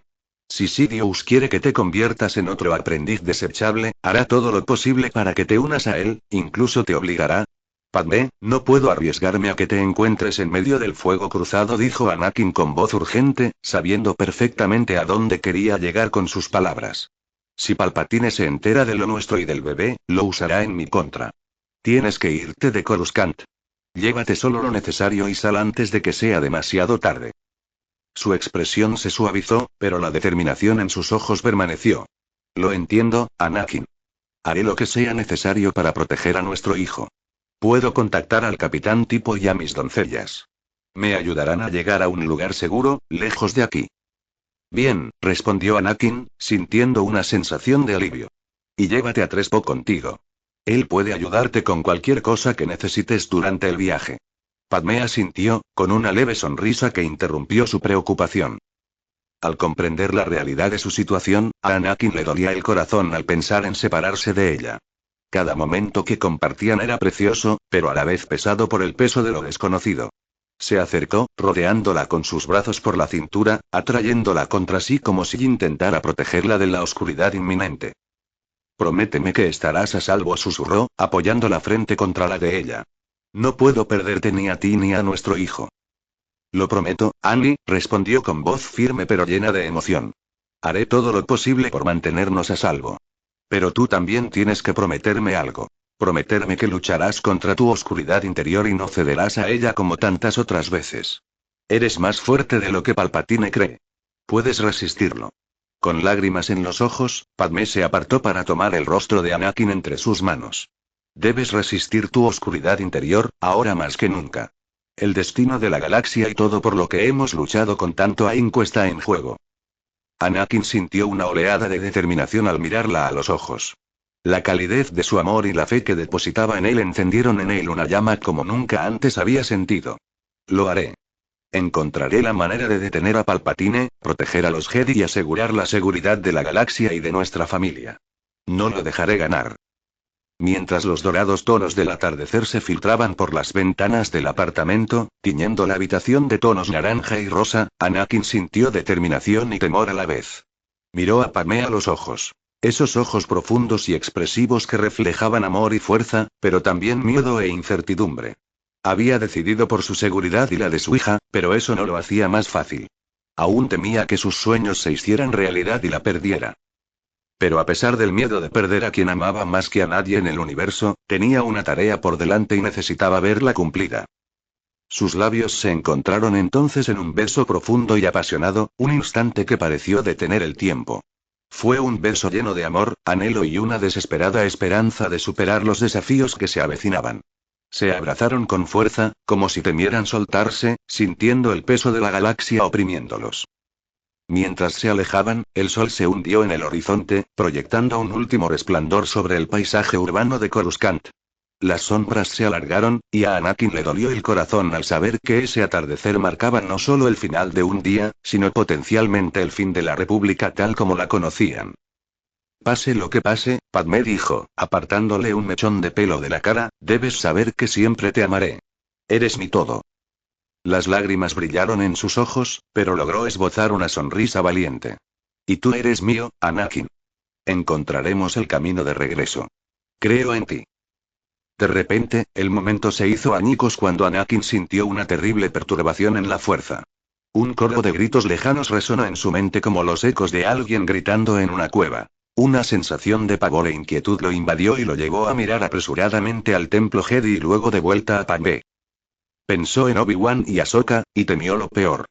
Si Sidious quiere que te conviertas en otro aprendiz desechable, hará todo lo posible para que te unas a él, incluso te obligará. Padmé, no puedo arriesgarme a que te encuentres en medio del fuego cruzado, dijo Anakin con voz urgente, sabiendo perfectamente a dónde quería llegar con sus palabras. Si Palpatine se entera de lo nuestro y del bebé, lo usará en mi contra. Tienes que irte de Coruscant. Llévate solo lo necesario y sal antes de que sea demasiado tarde. Su expresión se suavizó, pero la determinación en sus ojos permaneció. Lo entiendo, Anakin. Haré lo que sea necesario para proteger a nuestro hijo. Puedo contactar al capitán Tipo y a mis doncellas. Me ayudarán a llegar a un lugar seguro, lejos de aquí. Bien, respondió Anakin, sintiendo una sensación de alivio. Y llévate a Trespo contigo. Él puede ayudarte con cualquier cosa que necesites durante el viaje. Padmé asintió, con una leve sonrisa que interrumpió su preocupación. Al comprender la realidad de su situación, a Anakin le dolía el corazón al pensar en separarse de ella. Cada momento que compartían era precioso, pero a la vez pesado por el peso de lo desconocido. Se acercó, rodeándola con sus brazos por la cintura, atrayéndola contra sí como si intentara protegerla de la oscuridad inminente. Prométeme que estarás a salvo, susurró, apoyando la frente contra la de ella. No puedo perderte ni a ti ni a nuestro hijo. Lo prometo, Annie, respondió con voz firme pero llena de emoción. Haré todo lo posible por mantenernos a salvo. Pero tú también tienes que prometerme algo. Prometerme que lucharás contra tu oscuridad interior y no cederás a ella como tantas otras veces. Eres más fuerte de lo que Palpatine cree. Puedes resistirlo. Con lágrimas en los ojos, Padmé se apartó para tomar el rostro de Anakin entre sus manos. Debes resistir tu oscuridad interior, ahora más que nunca. El destino de la galaxia y todo por lo que hemos luchado con tanto ahínco está en juego. Anakin sintió una oleada de determinación al mirarla a los ojos. La calidez de su amor y la fe que depositaba en él encendieron en él una llama como nunca antes había sentido. Lo haré. Encontraré la manera de detener a Palpatine, proteger a los Jedi y asegurar la seguridad de la galaxia y de nuestra familia. No lo dejaré ganar. Mientras los dorados tonos del atardecer se filtraban por las ventanas del apartamento, tiñendo la habitación de tonos naranja y rosa, Anakin sintió determinación y temor a la vez. Miró a Padmé a los ojos. Esos ojos profundos y expresivos que reflejaban amor y fuerza, pero también miedo e incertidumbre. Había decidido por su seguridad y la de su hija, pero eso no lo hacía más fácil. Aún temía que sus sueños se hicieran realidad y la perdiera. Pero a pesar del miedo de perder a quien amaba más que a nadie en el universo, tenía una tarea por delante y necesitaba verla cumplida. Sus labios se encontraron entonces en un beso profundo y apasionado, un instante que pareció detener el tiempo. Fue un beso lleno de amor, anhelo y una desesperada esperanza de superar los desafíos que se avecinaban. Se abrazaron con fuerza, como si temieran soltarse, sintiendo el peso de la galaxia oprimiéndolos. Mientras se alejaban, el sol se hundió en el horizonte, proyectando un último resplandor sobre el paisaje urbano de Coruscant. Las sombras se alargaron, y a Anakin le dolió el corazón al saber que ese atardecer marcaba no solo el final de un día, sino potencialmente el fin de la República tal como la conocían. Pase lo que pase, Padmé dijo, apartándole un mechón de pelo de la cara, debes saber que siempre te amaré. Eres mi todo. Las lágrimas brillaron en sus ojos, pero logró esbozar una sonrisa valiente. Y tú eres mío, Anakin. Encontraremos el camino de regreso. Creo en ti. De repente, el momento se hizo añicos cuando Anakin sintió una terrible perturbación en la fuerza. Un coro de gritos lejanos resonó en su mente como los ecos de alguien gritando en una cueva. Una sensación de pavor e inquietud lo invadió y lo llevó a mirar apresuradamente al templo Jedi y luego de vuelta a Padmé. Pensó en Obi-Wan y Ahsoka, y temió lo peor.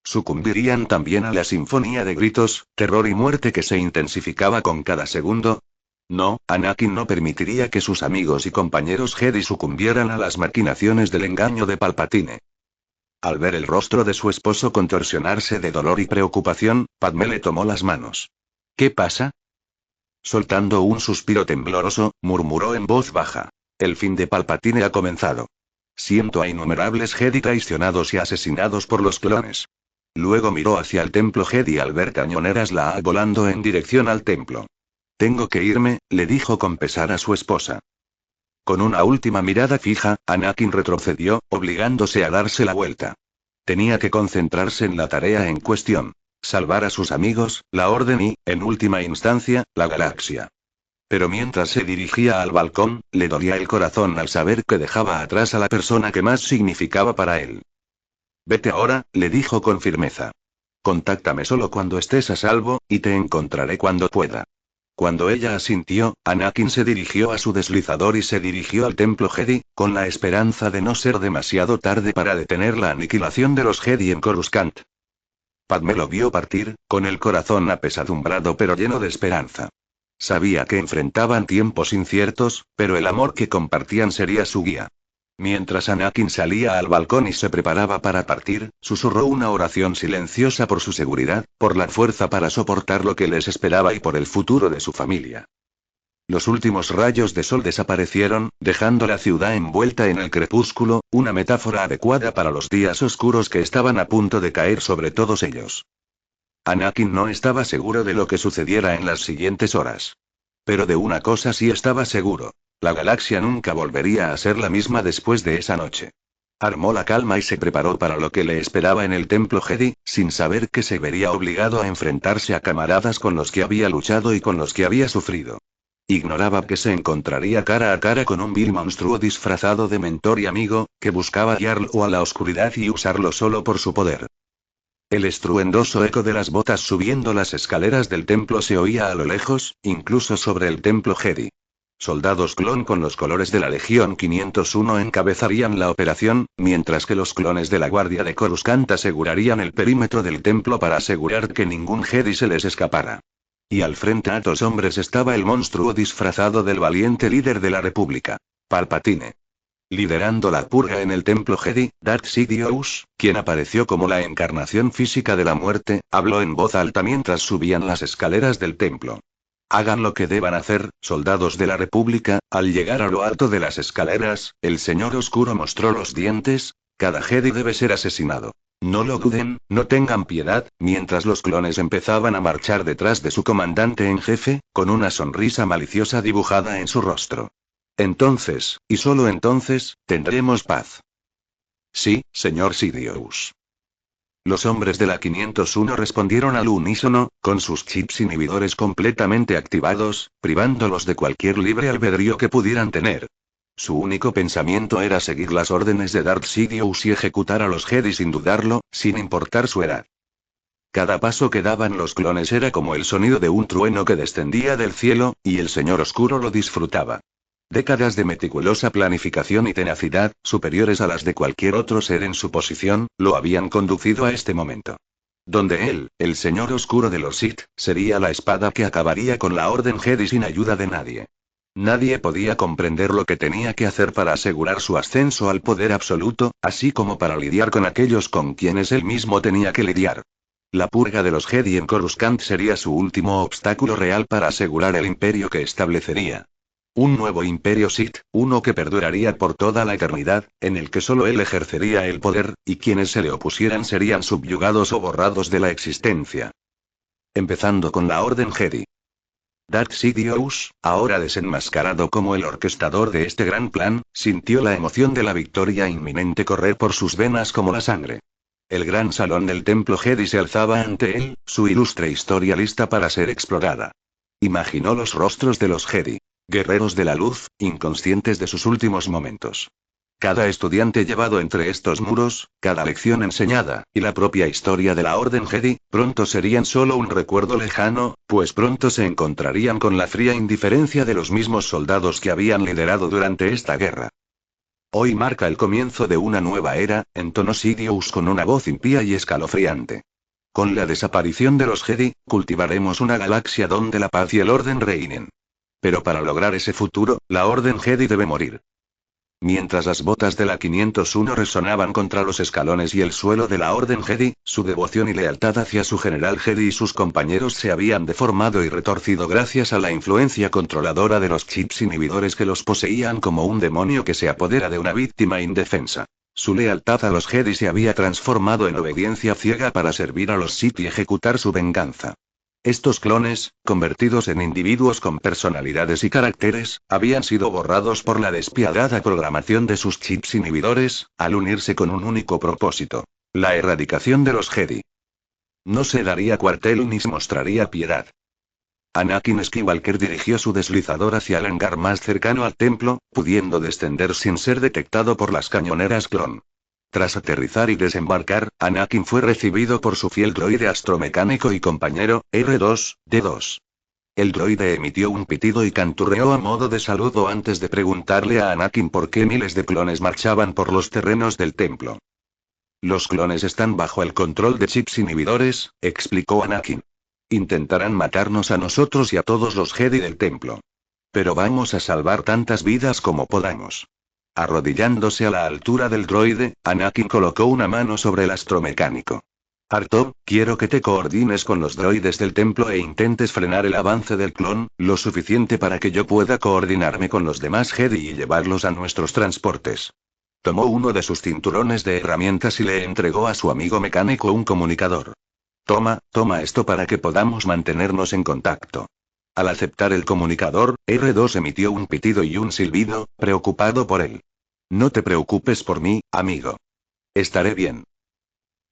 ¿Sucumbirían también a la sinfonía de gritos, terror y muerte que se intensificaba con cada segundo? No, Anakin no permitiría que sus amigos y compañeros Jedi sucumbieran a las maquinaciones del engaño de Palpatine. Al ver el rostro de su esposo contorsionarse de dolor y preocupación, Padmé le tomó las manos. ¿Qué pasa? Soltando un suspiro tembloroso, murmuró en voz baja. El fin de Palpatine ha comenzado. Siento a innumerables Jedi traicionados y asesinados por los clones. Luego miró hacia el templo Jedi al ver cañoneras la volando en dirección al templo. Tengo que irme, le dijo con pesar a su esposa. Con una última mirada fija, Anakin retrocedió, obligándose a darse la vuelta. Tenía que concentrarse en la tarea en cuestión. Salvar a sus amigos, la Orden y, en última instancia, la galaxia. Pero mientras se dirigía al balcón, le dolía el corazón al saber que dejaba atrás a la persona que más significaba para él. Vete ahora, le dijo con firmeza. Contáctame solo cuando estés a salvo, y te encontraré cuando pueda. Cuando ella asintió, Anakin se dirigió a su deslizador y se dirigió al templo Jedi, con la esperanza de no ser demasiado tarde para detener la aniquilación de los Jedi en Coruscant. Padmé lo vio partir, con el corazón apesadumbrado pero lleno de esperanza. Sabía que enfrentaban tiempos inciertos, pero el amor que compartían sería su guía. Mientras Anakin salía al balcón y se preparaba para partir, susurró una oración silenciosa por su seguridad, por la fuerza para soportar lo que les esperaba y por el futuro de su familia. Los últimos rayos de sol desaparecieron, dejando la ciudad envuelta en el crepúsculo, una metáfora adecuada para los días oscuros que estaban a punto de caer sobre todos ellos. Anakin no estaba seguro de lo que sucediera en las siguientes horas. Pero de una cosa sí estaba seguro. La galaxia nunca volvería a ser la misma después de esa noche. Armó la calma y se preparó para lo que le esperaba en el templo Jedi, sin saber que se vería obligado a enfrentarse a camaradas con los que había luchado y con los que había sufrido. Ignoraba que se encontraría cara a cara con un vil monstruo disfrazado de mentor y amigo, que buscaba guiarlo a la oscuridad y usarlo solo por su poder. El estruendoso eco de las botas subiendo las escaleras del templo se oía a lo lejos, incluso sobre el templo Jedi. Soldados clon con los colores de la Legión 501 encabezarían la operación, mientras que los clones de la Guardia de Coruscant asegurarían el perímetro del templo para asegurar que ningún Jedi se les escapara. Y al frente a dos hombres estaba el monstruo disfrazado del valiente líder de la República, Palpatine. Liderando la purga en el templo Jedi, Darth Sidious, quien apareció como la encarnación física de la muerte, habló en voz alta mientras subían las escaleras del templo. Hagan lo que deban hacer, soldados de la República. Al llegar a lo alto de las escaleras, el Señor Oscuro mostró los dientes. Cada Jedi debe ser asesinado. No lo duden, no tengan piedad. Mientras los clones empezaban a marchar detrás de su comandante en jefe, con una sonrisa maliciosa dibujada en su rostro. Entonces, y solo entonces, tendremos paz. Sí, señor Sidious. Los hombres de la 501 respondieron al unísono, con sus chips inhibidores completamente activados, privándolos de cualquier libre albedrío que pudieran tener. Su único pensamiento era seguir las órdenes de Darth Sidious y ejecutar a los Jedi sin dudarlo, sin importar su edad. Cada paso que daban los clones era como el sonido de un trueno que descendía del cielo, y el Señor Oscuro lo disfrutaba. Décadas de meticulosa planificación y tenacidad, superiores a las de cualquier otro ser en su posición, lo habían conducido a este momento. Donde él, el Señor Oscuro de los Sith, sería la espada que acabaría con la Orden Jedi sin ayuda de nadie. Nadie podía comprender lo que tenía que hacer para asegurar su ascenso al poder absoluto, así como para lidiar con aquellos con quienes él mismo tenía que lidiar. La purga de los Jedi en Coruscant sería su último obstáculo real para asegurar el imperio que establecería. Un nuevo imperio Sith, uno que perduraría por toda la eternidad, en el que solo él ejercería el poder, y quienes se le opusieran serían subyugados o borrados de la existencia. Empezando con la Orden Jedi. Darth Sidious, ahora desenmascarado como el orquestador de este gran plan, sintió la emoción de la victoria inminente correr por sus venas como la sangre. El gran salón del templo Jedi se alzaba ante él, su ilustre historia lista para ser explorada. Imaginó los rostros de los Jedi. Guerreros de la luz, inconscientes de sus últimos momentos. Cada estudiante llevado entre estos muros, cada lección enseñada, y la propia historia de la Orden Jedi, pronto serían solo un recuerdo lejano, pues pronto se encontrarían con la fría indiferencia de los mismos soldados que habían liderado durante esta guerra. Hoy marca el comienzo de una nueva era, entonó Sidious con una voz impía y escalofriante. Con la desaparición de los Jedi, cultivaremos una galaxia donde la paz y el orden reinen. Pero para lograr ese futuro, la Orden Jedi debe morir. Mientras las botas de la 501 resonaban contra los escalones y el suelo de la Orden Jedi, su devoción y lealtad hacia su general Jedi y sus compañeros se habían deformado y retorcido gracias a la influencia controladora de los chips inhibidores que los poseían como un demonio que se apodera de una víctima indefensa. Su lealtad a los Jedi se había transformado en obediencia ciega para servir a los Sith y ejecutar su venganza. Estos clones, convertidos en individuos con personalidades y caracteres, habían sido borrados por la despiadada programación de sus chips inhibidores, al unirse con un único propósito: la erradicación de los Jedi. No se daría cuartel ni se mostraría piedad. Anakin Skywalker dirigió su deslizador hacia el hangar más cercano al templo, pudiendo descender sin ser detectado por las cañoneras clon. Tras aterrizar y desembarcar, Anakin fue recibido por su fiel droide astromecánico y compañero, R2-D2. El droide emitió un pitido y canturreó a modo de saludo antes de preguntarle a Anakin por qué miles de clones marchaban por los terrenos del templo. Los clones están bajo el control de chips inhibidores, explicó Anakin. Intentarán matarnos a nosotros y a todos los Jedi del templo. Pero vamos a salvar tantas vidas como podamos. Arrodillándose a la altura del droide, Anakin colocó una mano sobre el astromecánico. Arto, quiero que te coordines con los droides del templo e intentes frenar el avance del clon, lo suficiente para que yo pueda coordinarme con los demás Jedi y llevarlos a nuestros transportes. Tomó uno de sus cinturones de herramientas y le entregó a su amigo mecánico un comunicador. Toma esto para que podamos mantenernos en contacto. Al aceptar el comunicador, R2 emitió un pitido y un silbido, preocupado por él. No te preocupes por mí, amigo. Estaré bien.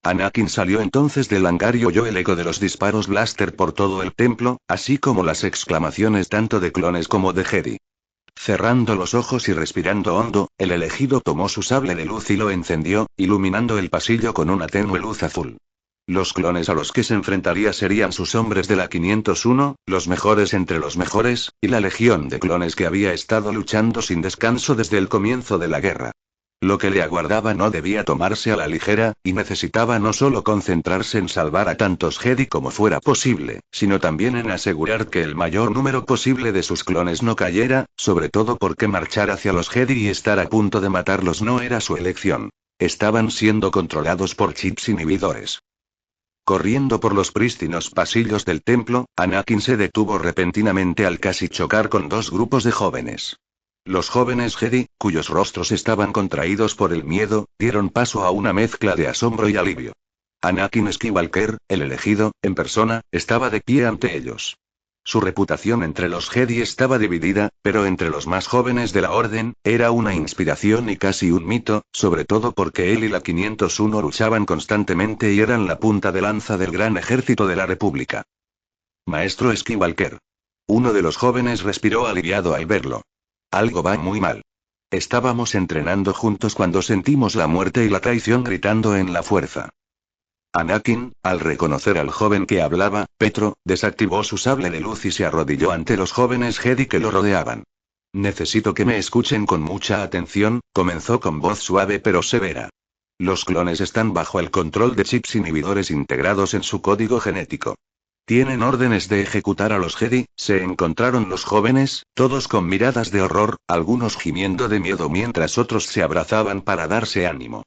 Anakin salió entonces del hangar y oyó el eco de los disparos blaster por todo el templo, así como las exclamaciones tanto de clones como de Jedi. Cerrando los ojos y respirando hondo, el elegido tomó su sable de luz y lo encendió, iluminando el pasillo con una tenue luz azul. Los clones a los que se enfrentaría serían sus hombres de la 501, los mejores entre los mejores, y la legión de clones que había estado luchando sin descanso desde el comienzo de la guerra. Lo que le aguardaba no debía tomarse a la ligera, y necesitaba no solo concentrarse en salvar a tantos Jedi como fuera posible, sino también en asegurar que el mayor número posible de sus clones no cayera, sobre todo porque marchar hacia los Jedi y estar a punto de matarlos no era su elección. Estaban siendo controlados por chips inhibidores. Corriendo por los prístinos pasillos del templo, Anakin se detuvo repentinamente al casi chocar con dos grupos de jóvenes. Los jóvenes Jedi, cuyos rostros estaban contraídos por el miedo, dieron paso a una mezcla de asombro y alivio. Anakin Skywalker, el elegido, en persona, estaba de pie ante ellos. Su reputación entre los Jedi estaba dividida, pero entre los más jóvenes de la Orden, era una inspiración y casi un mito, sobre todo porque él y la 501 luchaban constantemente y eran la punta de lanza del gran ejército de la República. Maestro Skywalker. Uno de los jóvenes respiró aliviado al verlo. Algo va muy mal. Estábamos entrenando juntos cuando sentimos la muerte y la traición gritando en la fuerza. Anakin, al reconocer al joven que hablaba, Petro, desactivó su sable de luz y se arrodilló ante los jóvenes Jedi que lo rodeaban. Necesito que me escuchen con mucha atención, comenzó con voz suave pero severa. Los clones están bajo el control de chips inhibidores integrados en su código genético. Tienen órdenes de ejecutar a los Jedi. Se encontraron los jóvenes, todos con miradas de horror, algunos gimiendo de miedo mientras otros se abrazaban para darse ánimo.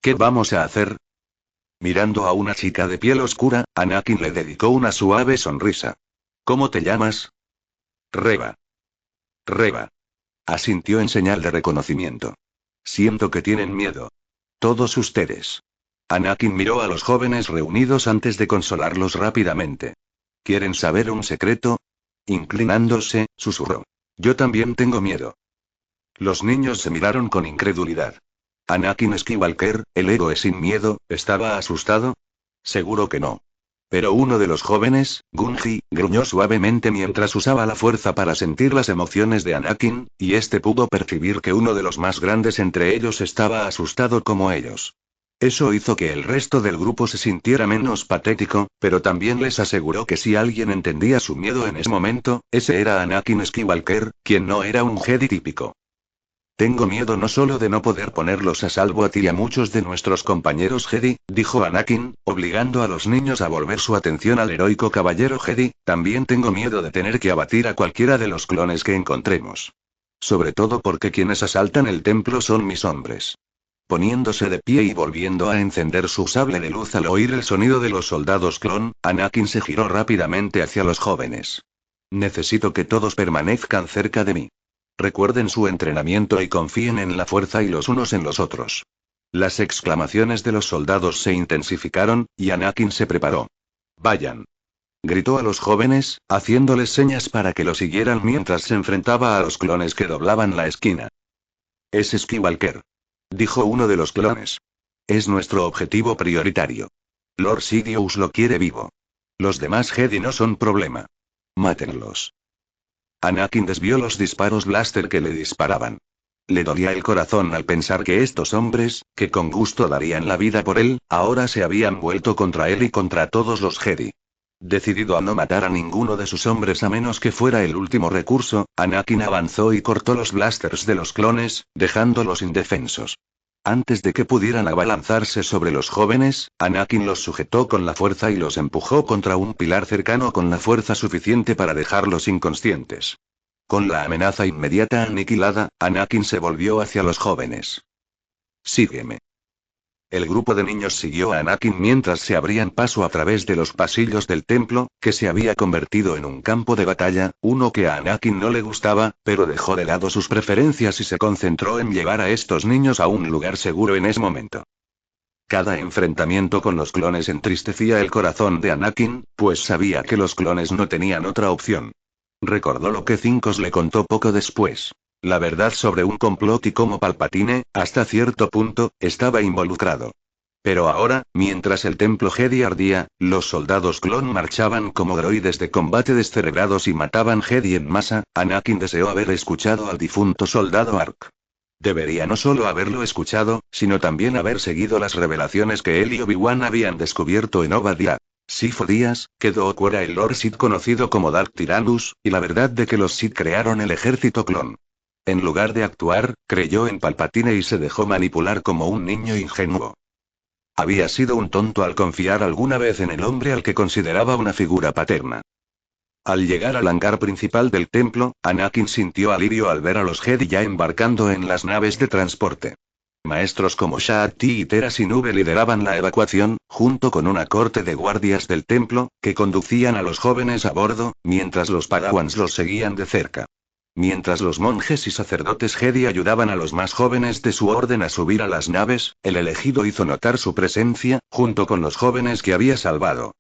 ¿Qué vamos a hacer? Mirando a una chica de piel oscura, Anakin le dedicó una suave sonrisa. ¿Cómo te llamas? Reva. Reva. Asintió en señal de reconocimiento. Siento que tienen miedo. Todos ustedes. Anakin miró a los jóvenes reunidos antes de consolarlos rápidamente. ¿Quieren saber un secreto? Inclinándose, susurró. Yo también tengo miedo. Los niños se miraron con incredulidad. Anakin Skywalker, el héroe sin miedo, ¿estaba asustado? Seguro que no. Pero uno de los jóvenes, Gunji, gruñó suavemente mientras usaba la fuerza para sentir las emociones de Anakin, y este pudo percibir que uno de los más grandes entre ellos estaba asustado como ellos. Eso hizo que el resto del grupo se sintiera menos patético, pero también les aseguró que si alguien entendía su miedo en ese momento, ese era Anakin Skywalker, quien no era un Jedi típico. Tengo miedo no solo de no poder ponerlos a salvo a ti y a muchos de nuestros compañeros Jedi, dijo Anakin, obligando a los niños a volver su atención al heroico caballero Jedi, también tengo miedo de tener que abatir a cualquiera de los clones que encontremos. Sobre todo porque quienes asaltan el templo son mis hombres. Poniéndose de pie y volviendo a encender su sable de luz al oír el sonido de los soldados clon, Anakin se giró rápidamente hacia los jóvenes. Necesito que todos permanezcan cerca de mí. Recuerden su entrenamiento y confíen en la fuerza y los unos en los otros. Las exclamaciones de los soldados se intensificaron, y Anakin se preparó. Vayan. Gritó a los jóvenes, haciéndoles señas para que lo siguieran mientras se enfrentaba a los clones que doblaban la esquina. Es Skywalker. Dijo uno de los clones. Es nuestro objetivo prioritario. Lord Sidious lo quiere vivo. Los demás Jedi no son problema. Mátenlos. Anakin desvió los disparos blaster que le disparaban. Le dolía el corazón al pensar que estos hombres, que con gusto darían la vida por él, ahora se habían vuelto contra él y contra todos los Jedi. Decidido a no matar a ninguno de sus hombres a menos que fuera el último recurso, Anakin avanzó y cortó los blasters de los clones, dejándolos indefensos. Antes de que pudieran abalanzarse sobre los jóvenes, Anakin los sujetó con la fuerza y los empujó contra un pilar cercano con la fuerza suficiente para dejarlos inconscientes. Con la amenaza inmediata aniquilada, Anakin se volvió hacia los jóvenes. Sígueme. El grupo de niños siguió a Anakin mientras se abrían paso a través de los pasillos del templo, que se había convertido en un campo de batalla, uno que a Anakin no le gustaba, pero dejó de lado sus preferencias y se concentró en llevar a estos niños a un lugar seguro en ese momento. Cada enfrentamiento con los clones entristecía el corazón de Anakin, pues sabía que los clones no tenían otra opción. Recordó lo que Cincos le contó poco después. La verdad sobre un complot y cómo Palpatine, hasta cierto punto, estaba involucrado. Pero ahora, mientras el templo Jedi ardía, los soldados clon marchaban como droides de combate descerebrados y mataban Jedi en masa. Anakin deseó haber escuchado al difunto soldado Ark. Debería no solo haberlo escuchado, sino también haber seguido las revelaciones que él y Obi-Wan habían descubierto en Obadiah. Sifo Díaz, que Doku era el Lord Sith conocido como Dark Tyrannus, y la verdad de que los Sith crearon el ejército clon. En lugar de actuar, creyó en Palpatine y se dejó manipular como un niño ingenuo. Había sido un tonto al confiar alguna vez en el hombre al que consideraba una figura paterna. Al llegar al hangar principal del templo, Anakin sintió alivio al ver a los Jedi ya embarcando en las naves de transporte. Maestros como Shaak-Ti y Tera Sinube lideraban la evacuación, junto con una corte de guardias del templo, que conducían a los jóvenes a bordo, mientras los Padawans los seguían de cerca. Mientras los monjes y sacerdotes Jedi ayudaban a los más jóvenes de su orden a subir a las naves, el elegido hizo notar su presencia, junto con los jóvenes que había salvado.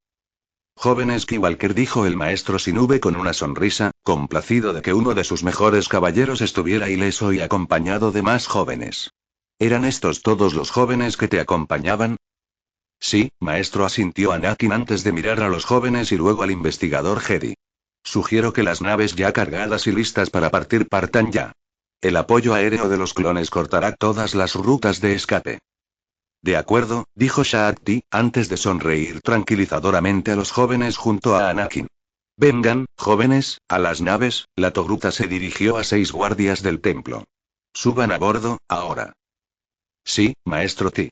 Jóvenes Skywalker, dijo el maestro Sinube con una sonrisa, complacido de que uno de sus mejores caballeros estuviera ileso y acompañado de más jóvenes. ¿Eran estos todos los jóvenes que te acompañaban? Sí, maestro, asintió Anakin antes de mirar a los jóvenes y luego al investigador Jedi. Sugiero que las naves ya cargadas y listas para partir partan ya. El apoyo aéreo de los clones cortará todas las rutas de escape. De acuerdo, dijo Shaak-Ti, antes de sonreír tranquilizadoramente a los jóvenes junto a Anakin. Vengan, jóvenes, a las naves. La Togruta se dirigió a 6 guardias del templo. Suban a bordo, ahora. Sí, maestro Ti.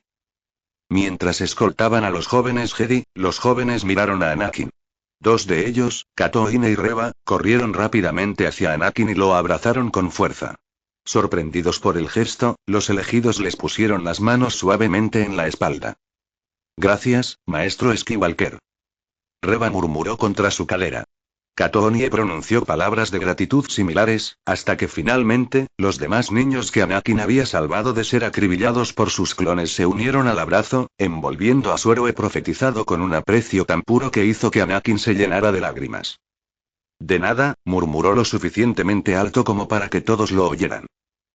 Mientras escoltaban a los jóvenes Jedi, los jóvenes miraron a Anakin. 2 de ellos, Katoine y Reva, corrieron rápidamente hacia Anakin y lo abrazaron con fuerza. Sorprendidos por el gesto, los elegidos les pusieron las manos suavemente en la espalda. Gracias, maestro Skywalker. Reva murmuró contra su cadera. Katonie pronunció palabras de gratitud similares, hasta que finalmente, los demás niños que Anakin había salvado de ser acribillados por sus clones se unieron al abrazo, envolviendo a su héroe profetizado con un aprecio tan puro que hizo que Anakin se llenara de lágrimas. De nada, murmuró lo suficientemente alto como para que todos lo oyeran.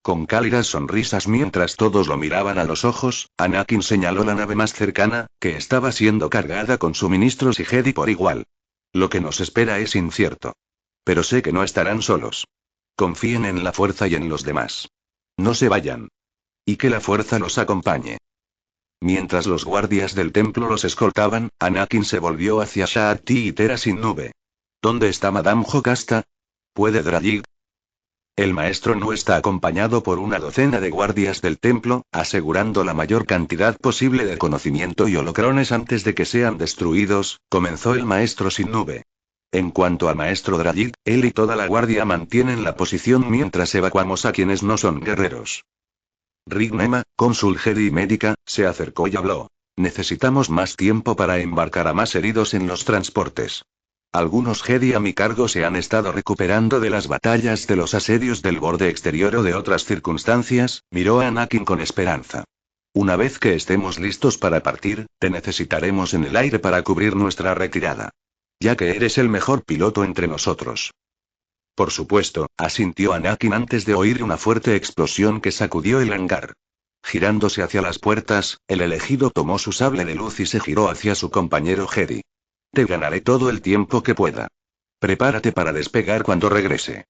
Con cálidas sonrisas mientras todos lo miraban a los ojos, Anakin señaló la nave más cercana, que estaba siendo cargada con suministros y Jedi por igual. Lo que nos espera es incierto. Pero sé que no estarán solos. Confíen en la fuerza y en los demás. No se vayan. Y que la fuerza los acompañe. Mientras los guardias del templo los escoltaban, Anakin se volvió hacia Shaak-Ti y Tera Sinube. ¿Dónde está Madame Jocasta? ¿Puede Dragig? El maestro no está acompañado por una docena de guardias del templo, asegurando la mayor cantidad posible de conocimiento y holocrones antes de que sean destruidos, comenzó el maestro Sinube. En cuanto al maestro Dragig, él y toda la guardia mantienen la posición mientras evacuamos a quienes no son guerreros. Rig Nema, cónsul Jedi médica, se acercó y habló. Necesitamos más tiempo para embarcar a más heridos en los transportes. Algunos Jedi a mi cargo se han estado recuperando de las batallas de los asedios del borde exterior o de otras circunstancias, miró a Anakin con esperanza. Una vez que estemos listos para partir, te necesitaremos en el aire para cubrir nuestra retirada. Ya que eres el mejor piloto entre nosotros. Por supuesto, asintió Anakin antes de oír una fuerte explosión que sacudió el hangar. Girándose hacia las puertas, el elegido tomó su sable de luz y se giró hacia su compañero Jedi. Te ganaré todo el tiempo que pueda. Prepárate para despegar cuando regrese.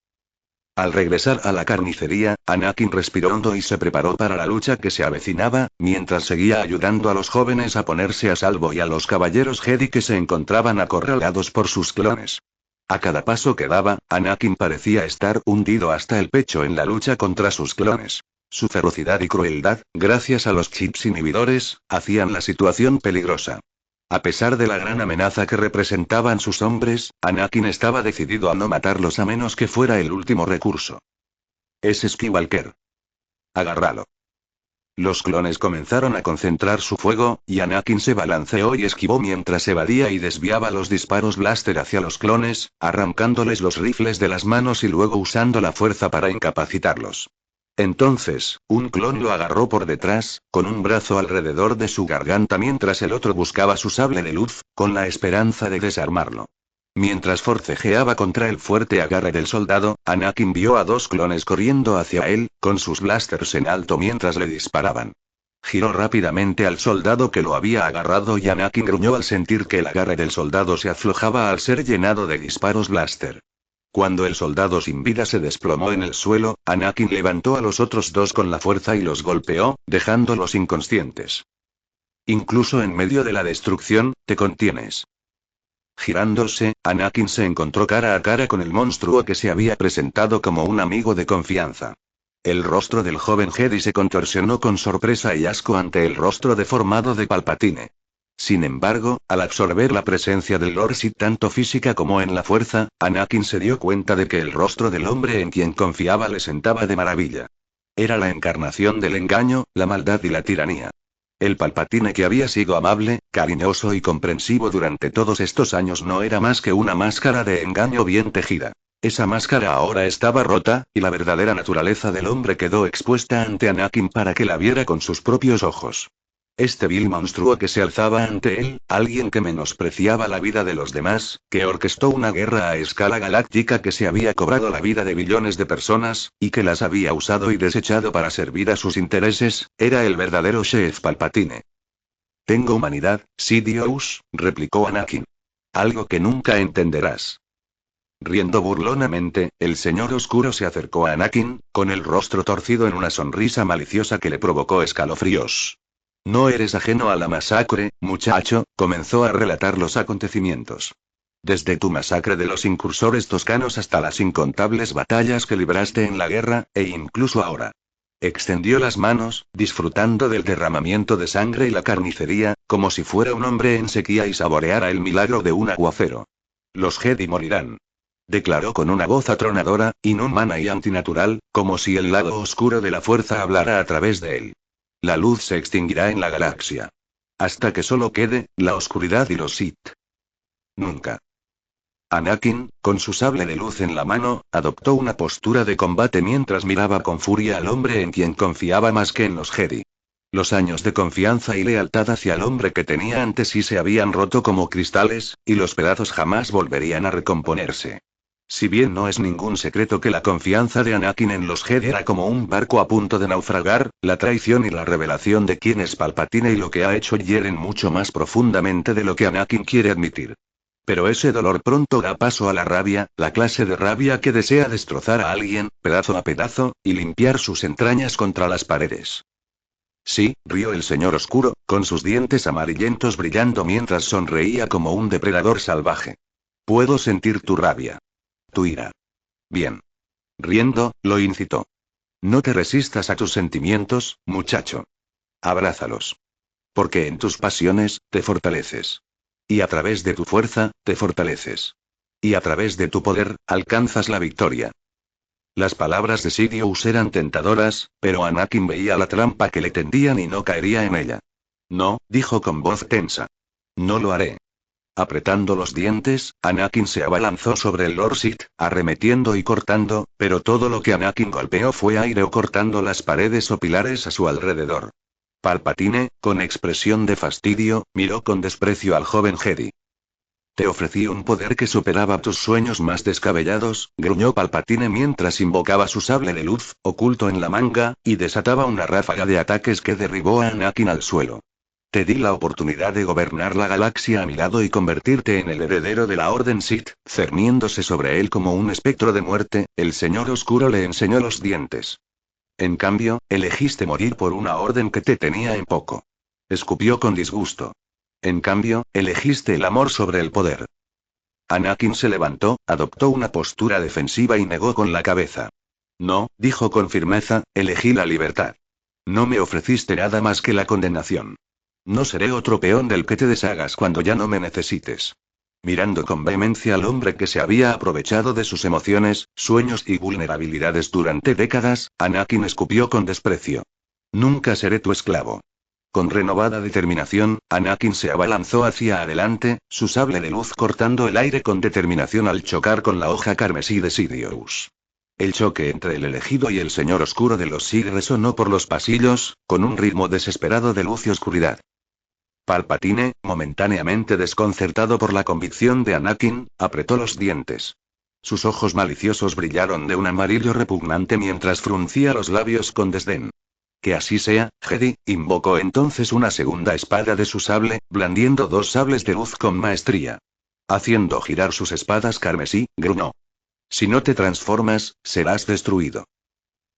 Al regresar a la carnicería, Anakin respiró hondo y se preparó para la lucha que se avecinaba, mientras seguía ayudando a los jóvenes a ponerse a salvo y a los caballeros Jedi que se encontraban acorralados por sus clones. A cada paso que daba, Anakin parecía estar hundido hasta el pecho en la lucha contra sus clones. Su ferocidad y crueldad, gracias a los chips inhibidores, hacían la situación peligrosa. A pesar de la gran amenaza que representaban sus hombres, Anakin estaba decidido a no matarlos a menos que fuera el último recurso. Es Skywalker. Agárralo. Los clones comenzaron a concentrar su fuego, y Anakin se balanceó y esquivó mientras evadía y desviaba los disparos blaster hacia los clones, arrancándoles los rifles de las manos y luego usando la fuerza para incapacitarlos. Entonces, un clon lo agarró por detrás, con un brazo alrededor de su garganta mientras el otro buscaba su sable de luz, con la esperanza de desarmarlo. Mientras forcejeaba contra el fuerte agarre del soldado, Anakin vio a dos clones corriendo hacia él, con sus blasters en alto mientras le disparaban. Giró rápidamente al soldado que lo había agarrado y Anakin gruñó al sentir que el agarre del soldado se aflojaba al ser llenado de disparos blaster. Cuando el soldado sin vida se desplomó en el suelo, Anakin levantó a los otros dos con la fuerza y los golpeó, dejándolos inconscientes. Incluso en medio de la destrucción, te contienes. Girándose, Anakin se encontró cara a cara con el monstruo que se había presentado como un amigo de confianza. El rostro del joven Jedi se contorsionó con sorpresa y asco ante el rostro deformado de Palpatine. Sin embargo, al absorber la presencia del Lord Sith tanto física como en la fuerza, Anakin se dio cuenta de que el rostro del hombre en quien confiaba le sentaba de maravilla. Era la encarnación del engaño, la maldad y la tiranía. El Palpatine que había sido amable, cariñoso y comprensivo durante todos estos años no era más que una máscara de engaño bien tejida. Esa máscara ahora estaba rota, y la verdadera naturaleza del hombre quedó expuesta ante Anakin para que la viera con sus propios ojos. Este vil monstruo que se alzaba ante él, alguien que menospreciaba la vida de los demás, que orquestó una guerra a escala galáctica que se había cobrado la vida de billones de personas, y que las había usado y desechado para servir a sus intereses, era el verdadero Sheev Palpatine. Tengo humanidad, Sidious, replicó Anakin. Algo que nunca entenderás. Riendo burlonamente, el señor oscuro se acercó a Anakin, con el rostro torcido en una sonrisa maliciosa que le provocó escalofríos. No eres ajeno a la masacre, muchacho, comenzó a relatar los acontecimientos. Desde tu masacre de los incursores toscanos hasta las incontables batallas que libraste en la guerra, e incluso ahora. Extendió las manos, disfrutando del derramamiento de sangre y la carnicería, como si fuera un hombre en sequía y saboreara el milagro de un aguacero. Los Jedi morirán. Declaró con una voz atronadora, inhumana y antinatural, como si el lado oscuro de la fuerza hablara a través de él. La luz se extinguirá en la galaxia. Hasta que solo quede, la oscuridad y los Sith. Nunca. Anakin, con su sable de luz en la mano, adoptó una postura de combate mientras miraba con furia al hombre en quien confiaba más que en los Jedi. Los años de confianza y lealtad hacia el hombre que tenía ante sí se habían roto como cristales, y los pedazos jamás volverían a recomponerse. Si bien no es ningún secreto que la confianza de Anakin en los Jedi era como un barco a punto de naufragar, la traición y la revelación de quién es Palpatine y lo que ha hecho hieren mucho más profundamente de lo que Anakin quiere admitir. Pero ese dolor pronto da paso a la rabia, la clase de rabia que desea destrozar a alguien, pedazo a pedazo, y limpiar sus entrañas contra las paredes. Sí, rió el señor oscuro, con sus dientes amarillentos brillando mientras sonreía como un depredador salvaje. Puedo sentir tu rabia. Tu ira. Bien. Riendo, lo incitó. No te resistas a tus sentimientos, muchacho. Abrázalos. Porque en tus pasiones, te fortaleces. Y a través de tu fuerza, te fortaleces. Y a través de tu poder, alcanzas la victoria. Las palabras de Sidious eran tentadoras, pero Anakin veía la trampa que le tendían y no caería en ella. No, dijo con voz tensa. No lo haré. Apretando los dientes, Anakin se abalanzó sobre el Lord Sith, arremetiendo y cortando, pero todo lo que Anakin golpeó fue aire o cortando las paredes o pilares a su alrededor. Palpatine, con expresión de fastidio, miró con desprecio al joven Jedi. Te ofrecí un poder que superaba tus sueños más descabellados, gruñó Palpatine mientras invocaba su sable de luz, oculto en la manga, y desataba una ráfaga de ataques que derribó a Anakin al suelo. Te di la oportunidad de gobernar la galaxia a mi lado y convertirte en el heredero de la Orden Sith, cerniéndose sobre él como un espectro de muerte, el señor oscuro le enseñó los dientes. En cambio, elegiste morir por una orden que te tenía en poco. Escupió con disgusto. En cambio, elegiste el amor sobre el poder. Anakin se levantó, adoptó una postura defensiva y negó con la cabeza. No, dijo con firmeza, elegí la libertad. No me ofreciste nada más que la condenación. No seré otro peón del que te deshagas cuando ya no me necesites. Mirando con vehemencia al hombre que se había aprovechado de sus emociones, sueños y vulnerabilidades durante décadas, Anakin escupió con desprecio. Nunca seré tu esclavo. Con renovada determinación, Anakin se abalanzó hacia adelante, su sable de luz cortando el aire con determinación al chocar con la hoja carmesí de Sidious. El choque entre el elegido y el señor oscuro de los Sith resonó por los pasillos, con un ritmo desesperado de luz y oscuridad. Palpatine, momentáneamente desconcertado por la convicción de Anakin, apretó los dientes. Sus ojos maliciosos brillaron de un amarillo repugnante mientras fruncía los labios con desdén. Que así sea, Jedi, invocó entonces una segunda espada de su sable, blandiendo dos sables de luz con maestría. Haciendo girar sus espadas carmesí, gruñó. Si no te transformas, serás destruido.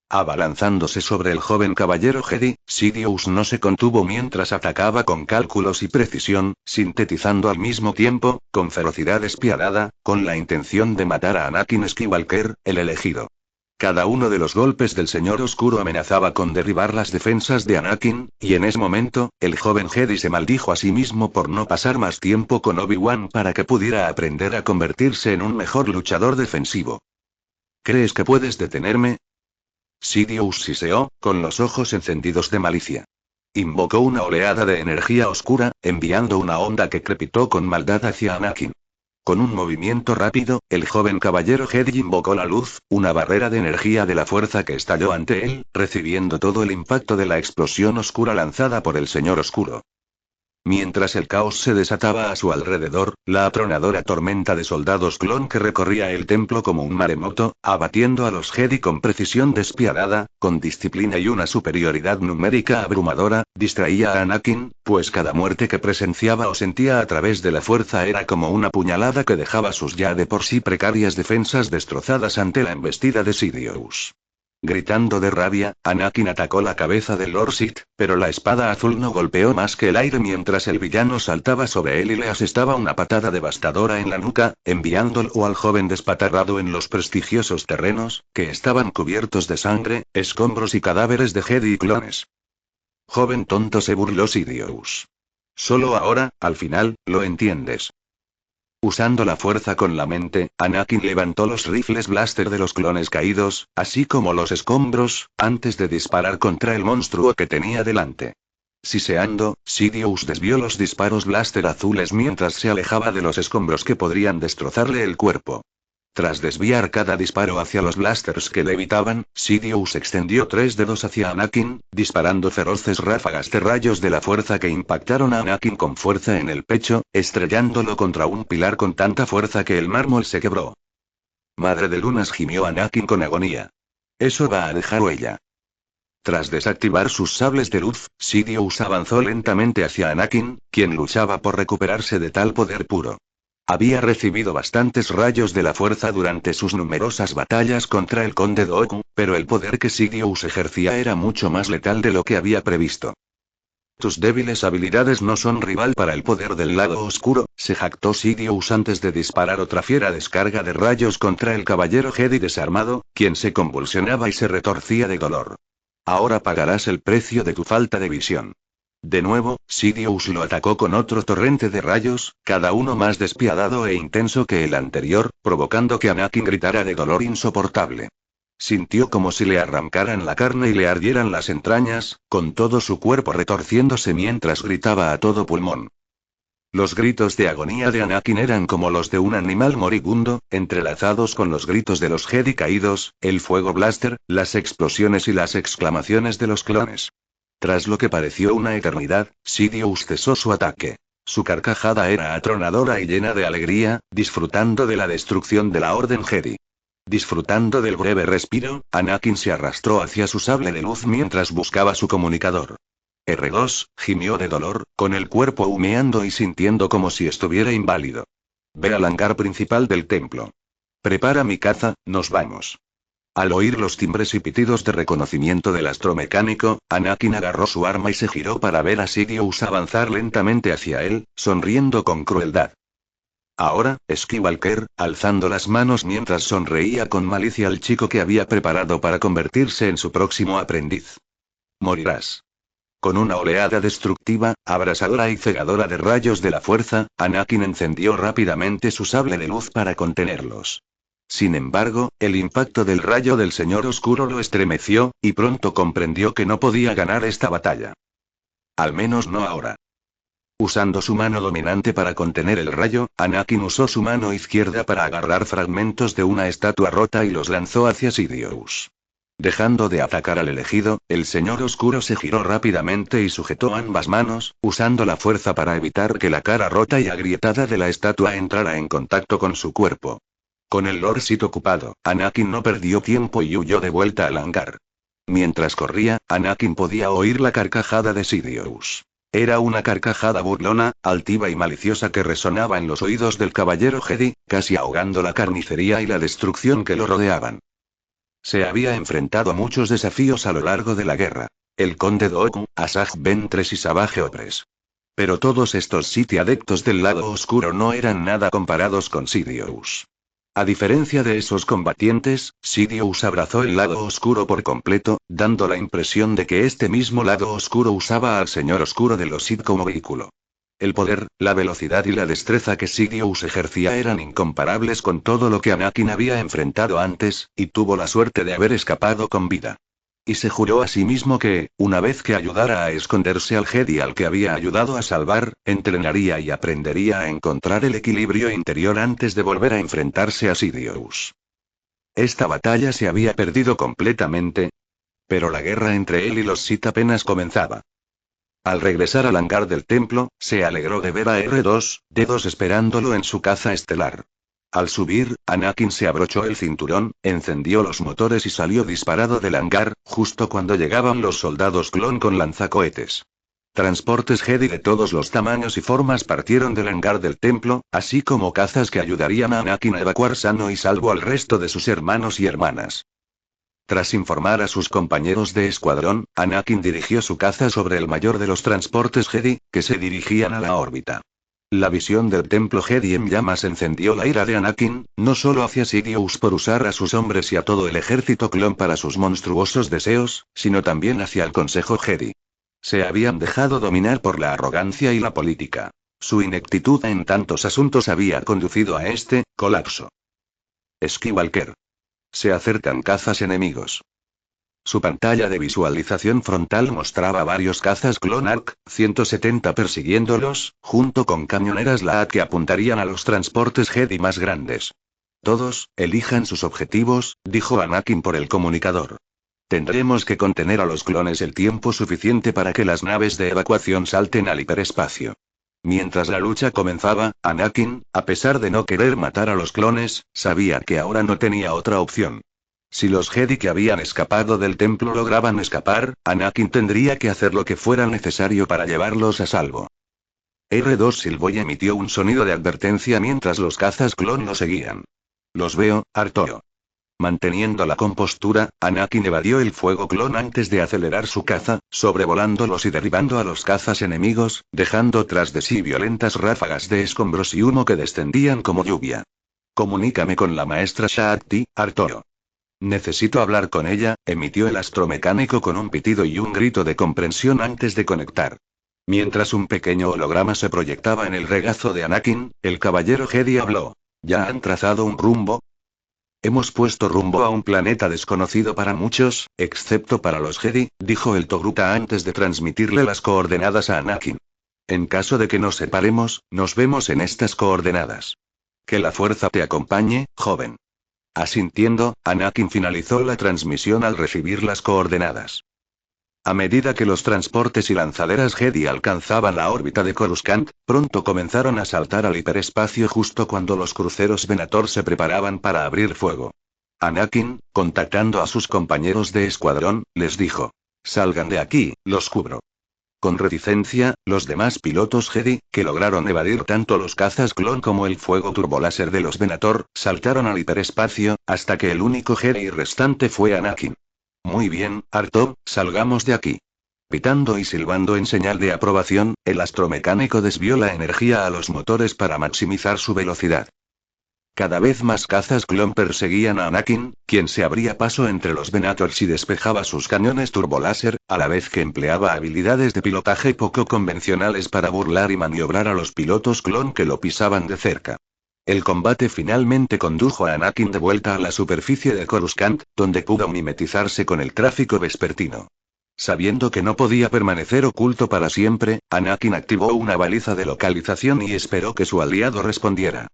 Abalanzándose sobre el joven caballero Jedi, Sidious no se contuvo mientras atacaba con cálculos y precisión, sintetizando al mismo tiempo, con ferocidad despiadada, con la intención de matar a Anakin Skywalker, el elegido. Cada uno de los golpes del Señor Oscuro amenazaba con derribar las defensas de Anakin, y en ese momento, el joven Jedi se maldijo a sí mismo por no pasar más tiempo con Obi-Wan para que pudiera aprender a convertirse en un mejor luchador defensivo. ¿Crees que puedes detenerme? Sidious siseó, con los ojos encendidos de malicia. Invocó una oleada de energía oscura, enviando una onda que crepitó con maldad hacia Anakin. Con un movimiento rápido, el joven caballero Jedi invocó la luz, una barrera de energía de la fuerza que estalló ante él, recibiendo todo el impacto de la explosión oscura lanzada por el Señor Oscuro. Mientras el caos se desataba a su alrededor, la atronadora tormenta de soldados clon que recorría el templo como un maremoto, abatiendo a los Jedi con precisión despiadada, con disciplina y una superioridad numérica abrumadora, distraía a Anakin, pues cada muerte que presenciaba o sentía a través de la fuerza era como una puñalada que dejaba sus ya de por sí precarias defensas destrozadas ante la embestida de Sidious. Gritando de rabia, Anakin atacó la cabeza del Lord Sith, pero la espada azul no golpeó más que el aire mientras el villano saltaba sobre él y le asestaba una patada devastadora en la nuca, enviándolo al joven despatarrado en los prestigiosos terrenos, que estaban cubiertos de sangre, escombros y cadáveres de Jedi y clones. Joven tonto, se burló Sidious. Solo ahora, al final, lo entiendes. Usando la fuerza con la mente, Anakin levantó los rifles blaster de los clones caídos, así como los escombros, antes de disparar contra el monstruo que tenía delante. Siseando, Sidious desvió los disparos blaster azules mientras se alejaba de los escombros que podrían destrozarle el cuerpo. Tras desviar cada disparo hacia los blasters que levitaban, Sidious extendió 3 dedos hacia Anakin, disparando feroces ráfagas de rayos de la fuerza que impactaron a Anakin con fuerza en el pecho, estrellándolo contra un pilar con tanta fuerza que el mármol se quebró. Madre de lunas, gimió Anakin con agonía. Eso va a dejar huella. Tras desactivar sus sables de luz, Sidious avanzó lentamente hacia Anakin, quien luchaba por recuperarse de tal poder puro. Había recibido bastantes rayos de la fuerza durante sus numerosas batallas contra el Conde Dooku, pero el poder que Sidious ejercía era mucho más letal de lo que había previsto. Tus débiles habilidades no son rival para el poder del lado oscuro, se jactó Sidious antes de disparar otra fiera descarga de rayos contra el caballero Jedi desarmado, quien se convulsionaba y se retorcía de dolor. Ahora pagarás el precio de tu falta de visión. De nuevo, Sidious lo atacó con otro torrente de rayos, cada uno más despiadado e intenso que el anterior, provocando que Anakin gritara de dolor insoportable. Sintió como si le arrancaran la carne y le ardieran las entrañas, con todo su cuerpo retorciéndose mientras gritaba a todo pulmón. Los gritos de agonía de Anakin eran como los de un animal moribundo, entrelazados con los gritos de los Jedi caídos, el fuego blaster, las explosiones y las exclamaciones de los clones. Tras lo que pareció una eternidad, Sidious cesó su ataque. Su carcajada era atronadora y llena de alegría, disfrutando de la destrucción de la Orden Jedi. Disfrutando del breve respiro, Anakin se arrastró hacia su sable de luz mientras buscaba su comunicador. R2, gimió de dolor, con el cuerpo humeando y sintiendo como si estuviera inválido. Ve al hangar principal del templo. Prepara mi caza, nos vamos. Al oír los timbres y pitidos de reconocimiento del astromecánico, Anakin agarró su arma y se giró para ver a Sidious avanzar lentamente hacia él, sonriendo con crueldad. Ahora, Skywalker, alzando las manos mientras sonreía con malicia al chico que había preparado para convertirse en su próximo aprendiz. Morirás. Con una oleada destructiva, abrasadora y cegadora de rayos de la fuerza, Anakin encendió rápidamente su sable de luz para contenerlos. Sin embargo, el impacto del rayo del Señor Oscuro lo estremeció, y pronto comprendió que no podía ganar esta batalla. Al menos no ahora. Usando su mano dominante para contener el rayo, Anakin usó su mano izquierda para agarrar fragmentos de una estatua rota y los lanzó hacia Sidious. Dejando de atacar al elegido, el Señor Oscuro se giró rápidamente y sujetó ambas manos, usando la fuerza para evitar que la cara rota y agrietada de la estatua entrara en contacto con su cuerpo. Con el Lord Sith ocupado, Anakin no perdió tiempo y huyó de vuelta al hangar. Mientras corría, Anakin podía oír la carcajada de Sidious. Era una carcajada burlona, altiva y maliciosa que resonaba en los oídos del caballero Jedi, casi ahogando la carnicería y la destrucción que lo rodeaban. Se había enfrentado a muchos desafíos a lo largo de la guerra. El conde Dooku, Asajj Ventress y Savage Opress. Pero todos estos Sith adeptos del lado oscuro no eran nada comparados con Sidious. A diferencia de esos combatientes, Sidious abrazó el lado oscuro por completo, dando la impresión de que este mismo lado oscuro usaba al Señor Oscuro de los Sith como vehículo. El poder, la velocidad y la destreza que Sidious ejercía eran incomparables con todo lo que Anakin había enfrentado antes, y tuvo la suerte de haber escapado con vida. Y se juró a sí mismo que, una vez que ayudara a esconderse al Jedi al que había ayudado a salvar, entrenaría y aprendería a encontrar el equilibrio interior antes de volver a enfrentarse a Sidious. Esta batalla se había perdido completamente, pero la guerra entre él y los Sith apenas comenzaba. Al regresar al hangar del templo, se alegró de ver a R2-D2 esperándolo en su caza estelar. Al subir, Anakin se abrochó el cinturón, encendió los motores y salió disparado del hangar, justo cuando llegaban los soldados clon con lanzacohetes. Transportes Jedi de todos los tamaños y formas partieron del hangar del templo, así como cazas que ayudarían a Anakin a evacuar sano y salvo al resto de sus hermanos y hermanas. Tras informar a sus compañeros de escuadrón, Anakin dirigió su caza sobre el mayor de los transportes Jedi, que se dirigían a la órbita. La visión del templo Jedi en llamas encendió la ira de Anakin, no solo hacia Sidious por usar a sus hombres y a todo el ejército clon para sus monstruosos deseos, sino también hacia el Consejo Jedi. Se habían dejado dominar por la arrogancia y la política. Su ineptitud en tantos asuntos había conducido a este colapso. Skywalker. Se acercan cazas enemigos. Su pantalla de visualización frontal mostraba varios cazas Clone Arc 170 persiguiéndolos, junto con cañoneras LAAT que apuntarían a los transportes Jedi más grandes. Todos, elijan sus objetivos, dijo Anakin por el comunicador. Tendremos que contener a los clones el tiempo suficiente para que las naves de evacuación salten al hiperespacio. Mientras la lucha comenzaba, Anakin, a pesar de no querer matar a los clones, sabía que ahora no tenía otra opción. Si los Jedi que habían escapado del templo lograban escapar, Anakin tendría que hacer lo que fuera necesario para llevarlos a salvo. R2 silbó y emitió un sonido de advertencia mientras los cazas clon lo seguían. Los veo, Artoo. Manteniendo la compostura, Anakin evadió el fuego clon antes de acelerar su caza, sobrevolándolos y derribando a los cazas enemigos, dejando tras de sí violentas ráfagas de escombros y humo que descendían como lluvia. Comunícame con la maestra Shaak-Ti, Artoo. Necesito hablar con ella, emitió el astromecánico con un pitido y un grito de comprensión antes de conectar. Mientras un pequeño holograma se proyectaba en el regazo de Anakin, el caballero Jedi habló. ¿Ya han trazado un rumbo? Hemos puesto rumbo a un planeta desconocido para muchos, excepto para los Jedi, dijo el Togruta antes de transmitirle las coordenadas a Anakin. En caso de que nos separemos, nos vemos en estas coordenadas. Que la fuerza te acompañe, joven. Asintiendo, Anakin finalizó la transmisión al recibir las coordenadas. A medida que los transportes y lanzaderas Jedi alcanzaban la órbita de Coruscant, pronto comenzaron a saltar al hiperespacio justo cuando los cruceros Venator se preparaban para abrir fuego. Anakin, contactando a sus compañeros de escuadrón, les dijo: «Salgan de aquí, los cubro». Con reticencia, los demás pilotos Jedi, que lograron evadir tanto los cazas clon como el fuego turboláser de los Venator, saltaron al hiperespacio, hasta que el único Jedi restante fue Anakin. Muy bien, Artoo, salgamos de aquí. Pitando y silbando en señal de aprobación, el astromecánico desvió la energía a los motores para maximizar su velocidad. Cada vez más cazas clon perseguían a Anakin, quien se abría paso entre los Venators y despejaba sus cañones turboláser, a la vez que empleaba habilidades de pilotaje poco convencionales para burlar y maniobrar a los pilotos clon que lo pisaban de cerca. El combate finalmente condujo a Anakin de vuelta a la superficie de Coruscant, donde pudo mimetizarse con el tráfico vespertino. Sabiendo que no podía permanecer oculto para siempre, Anakin activó una baliza de localización y esperó que su aliado respondiera.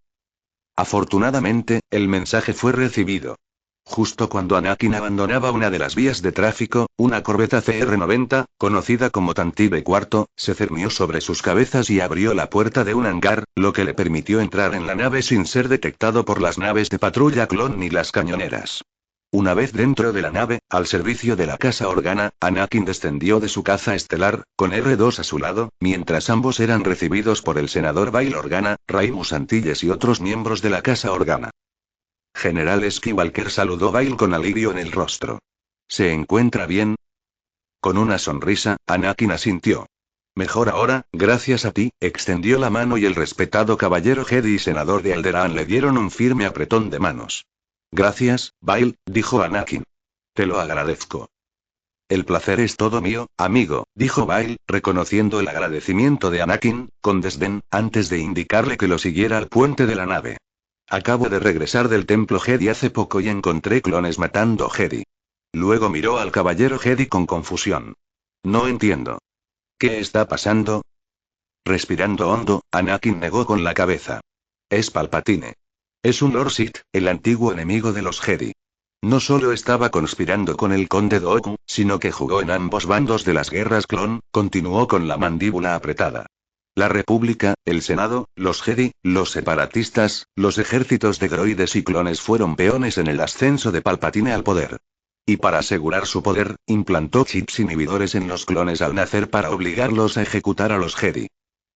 Afortunadamente, el mensaje fue recibido. Justo cuando Anakin abandonaba una de las vías de tráfico, una corbeta CR-90, conocida como Tantive IV, se cernió sobre sus cabezas y abrió la puerta de un hangar, lo que le permitió entrar en la nave sin ser detectado por las naves de patrulla clon ni las cañoneras. Una vez dentro de la nave, al servicio de la Casa Organa, Anakin descendió de su caza estelar, con R2 a su lado, mientras ambos eran recibidos por el senador Bail Organa, Raimus Antilles y otros miembros de la Casa Organa. General Skywalker saludó a Bail con alivio en el rostro. ¿Se encuentra bien? Con una sonrisa, Anakin asintió. Mejor ahora, gracias a ti, extendió la mano y el respetado caballero Jedi y senador de Alderaan le dieron un firme apretón de manos. Gracias, Bail, dijo Anakin. Te lo agradezco. El placer es todo mío, amigo, dijo Bail, reconociendo el agradecimiento de Anakin, con desdén, antes de indicarle que lo siguiera al puente de la nave. Acabo de regresar del templo Jedi hace poco y encontré clones matando Jedi. Luego miró al caballero Jedi con confusión. No entiendo. ¿Qué está pasando? Respirando hondo, Anakin negó con la cabeza. Es Palpatine. Es un Lord Sith, el antiguo enemigo de los Jedi. No solo estaba conspirando con el conde Dooku, sino que jugó en ambos bandos de las guerras clon, continuó con la mandíbula apretada. La República, el Senado, los Jedi, los separatistas, los ejércitos de droides y clones fueron peones en el ascenso de Palpatine al poder. Y para asegurar su poder, implantó chips inhibidores en los clones al nacer para obligarlos a ejecutar a los Jedi.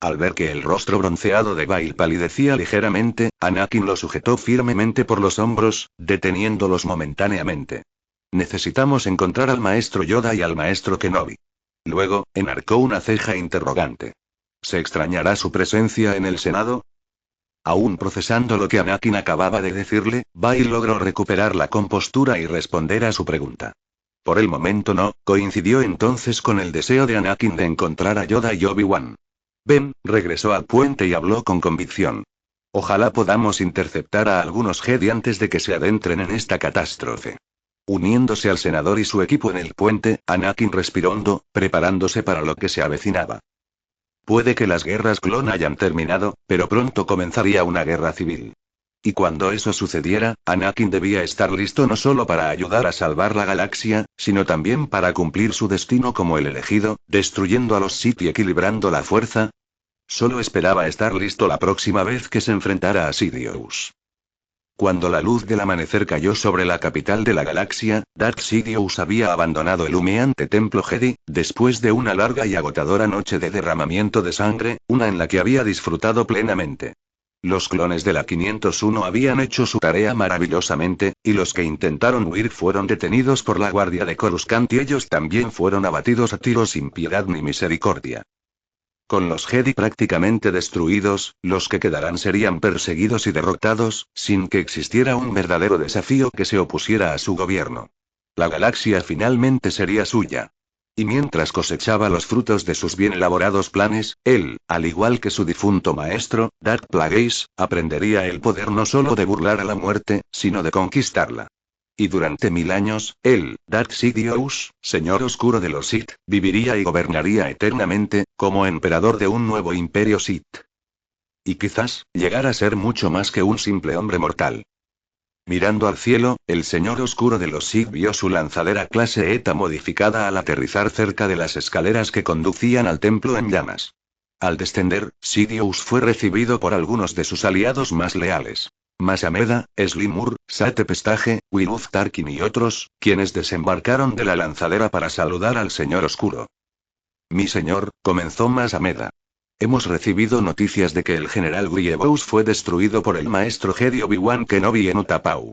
Al ver que el rostro bronceado de Bail palidecía ligeramente, Anakin lo sujetó firmemente por los hombros, deteniéndolos momentáneamente. Necesitamos encontrar al maestro Yoda y al maestro Kenobi. Luego, enarcó una ceja interrogante. ¿Se extrañará su presencia en el Senado? Aún procesando lo que Anakin acababa de decirle, Bail logró recuperar la compostura y responder a su pregunta. Por el momento no, coincidió entonces con el deseo de Anakin de encontrar a Yoda y Obi-Wan. Ben regresó al puente y habló con convicción. Ojalá podamos interceptar a algunos Jedi antes de que se adentren en esta catástrofe. Uniéndose al senador y su equipo en el puente, Anakin respiró hondo, preparándose para lo que se avecinaba. Puede que las guerras clon hayan terminado, pero pronto comenzaría una guerra civil. Y cuando eso sucediera, Anakin debía estar listo no solo para ayudar a salvar la galaxia, sino también para cumplir su destino como el elegido, destruyendo a los Sith y equilibrando la fuerza. Solo esperaba estar listo la próxima vez que se enfrentara a Sidious. Cuando la luz del amanecer cayó sobre la capital de la galaxia, Darth Sidious había abandonado el humeante templo Jedi, después de una larga y agotadora noche de derramamiento de sangre, una en la que había disfrutado plenamente. Los clones de la 501 habían hecho su tarea maravillosamente, y los que intentaron huir fueron detenidos por la guardia de Coruscant y ellos también fueron abatidos a tiros sin piedad ni misericordia. Con los Jedi prácticamente destruidos, los que quedarán serían perseguidos y derrotados, sin que existiera un verdadero desafío que se opusiera a su gobierno. La galaxia finalmente sería suya. Y mientras cosechaba los frutos de sus bien elaborados planes, él, al igual que su difunto maestro, Darth Plagueis, aprendería el poder no solo de burlar a la muerte, sino de conquistarla. Y durante 1000 años, él, Darth Sidious, señor oscuro de los Sith, viviría y gobernaría eternamente, como emperador de un nuevo imperio Sith. Y quizás, llegara a ser mucho más que un simple hombre mortal. Mirando al cielo, el señor oscuro de los Sith vio su lanzadera clase ETA modificada al aterrizar cerca de las escaleras que conducían al templo en llamas. Al descender, Sidious fue recibido por algunos de sus aliados más leales. Mas Ameda, Slimur, Sate Pestaje, Wiluz Tarkin y otros, quienes desembarcaron de la lanzadera para saludar al señor oscuro. Mi señor, comenzó Mas Ameda. Hemos recibido noticias de que el general Grievous fue destruido por el maestro Jedi Obi-Wan Kenobi en Utapau.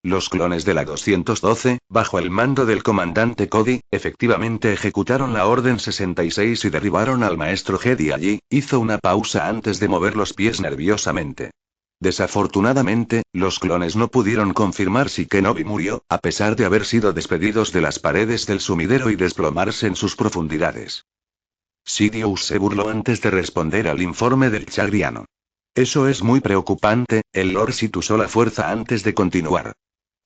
Los clones de la 212, bajo el mando del comandante Cody, efectivamente ejecutaron la Orden 66 y derribaron al maestro Jedi allí. Hizo una pausa antes de mover los pies nerviosamente. Desafortunadamente, los clones no pudieron confirmar si Kenobi murió, a pesar de haber sido despedidos de las paredes del sumidero y desplomarse en sus profundidades. Sidious se burló antes de responder al informe del Chagriano. Eso es muy preocupante, el Lord Sith usó la fuerza antes de continuar.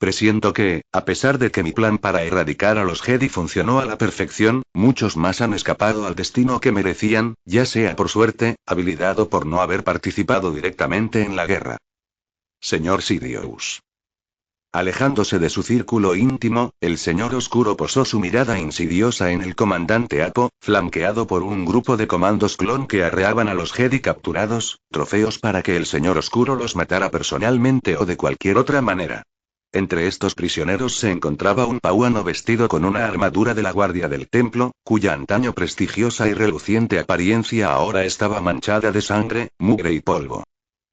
Presiento que, a pesar de que mi plan para erradicar a los Jedi funcionó a la perfección, muchos más han escapado al destino que merecían, ya sea por suerte, habilidad o por no haber participado directamente en la guerra. Señor Sidious. Alejándose de su círculo íntimo, el señor oscuro posó su mirada insidiosa en el comandante Apo, flanqueado por un grupo de comandos clon que arreaban a los Jedi capturados, trofeos para que el señor oscuro los matara personalmente o de cualquier otra manera. Entre estos prisioneros se encontraba un pauano vestido con una armadura de la guardia del templo, cuya antaño prestigiosa y reluciente apariencia ahora estaba manchada de sangre, mugre y polvo.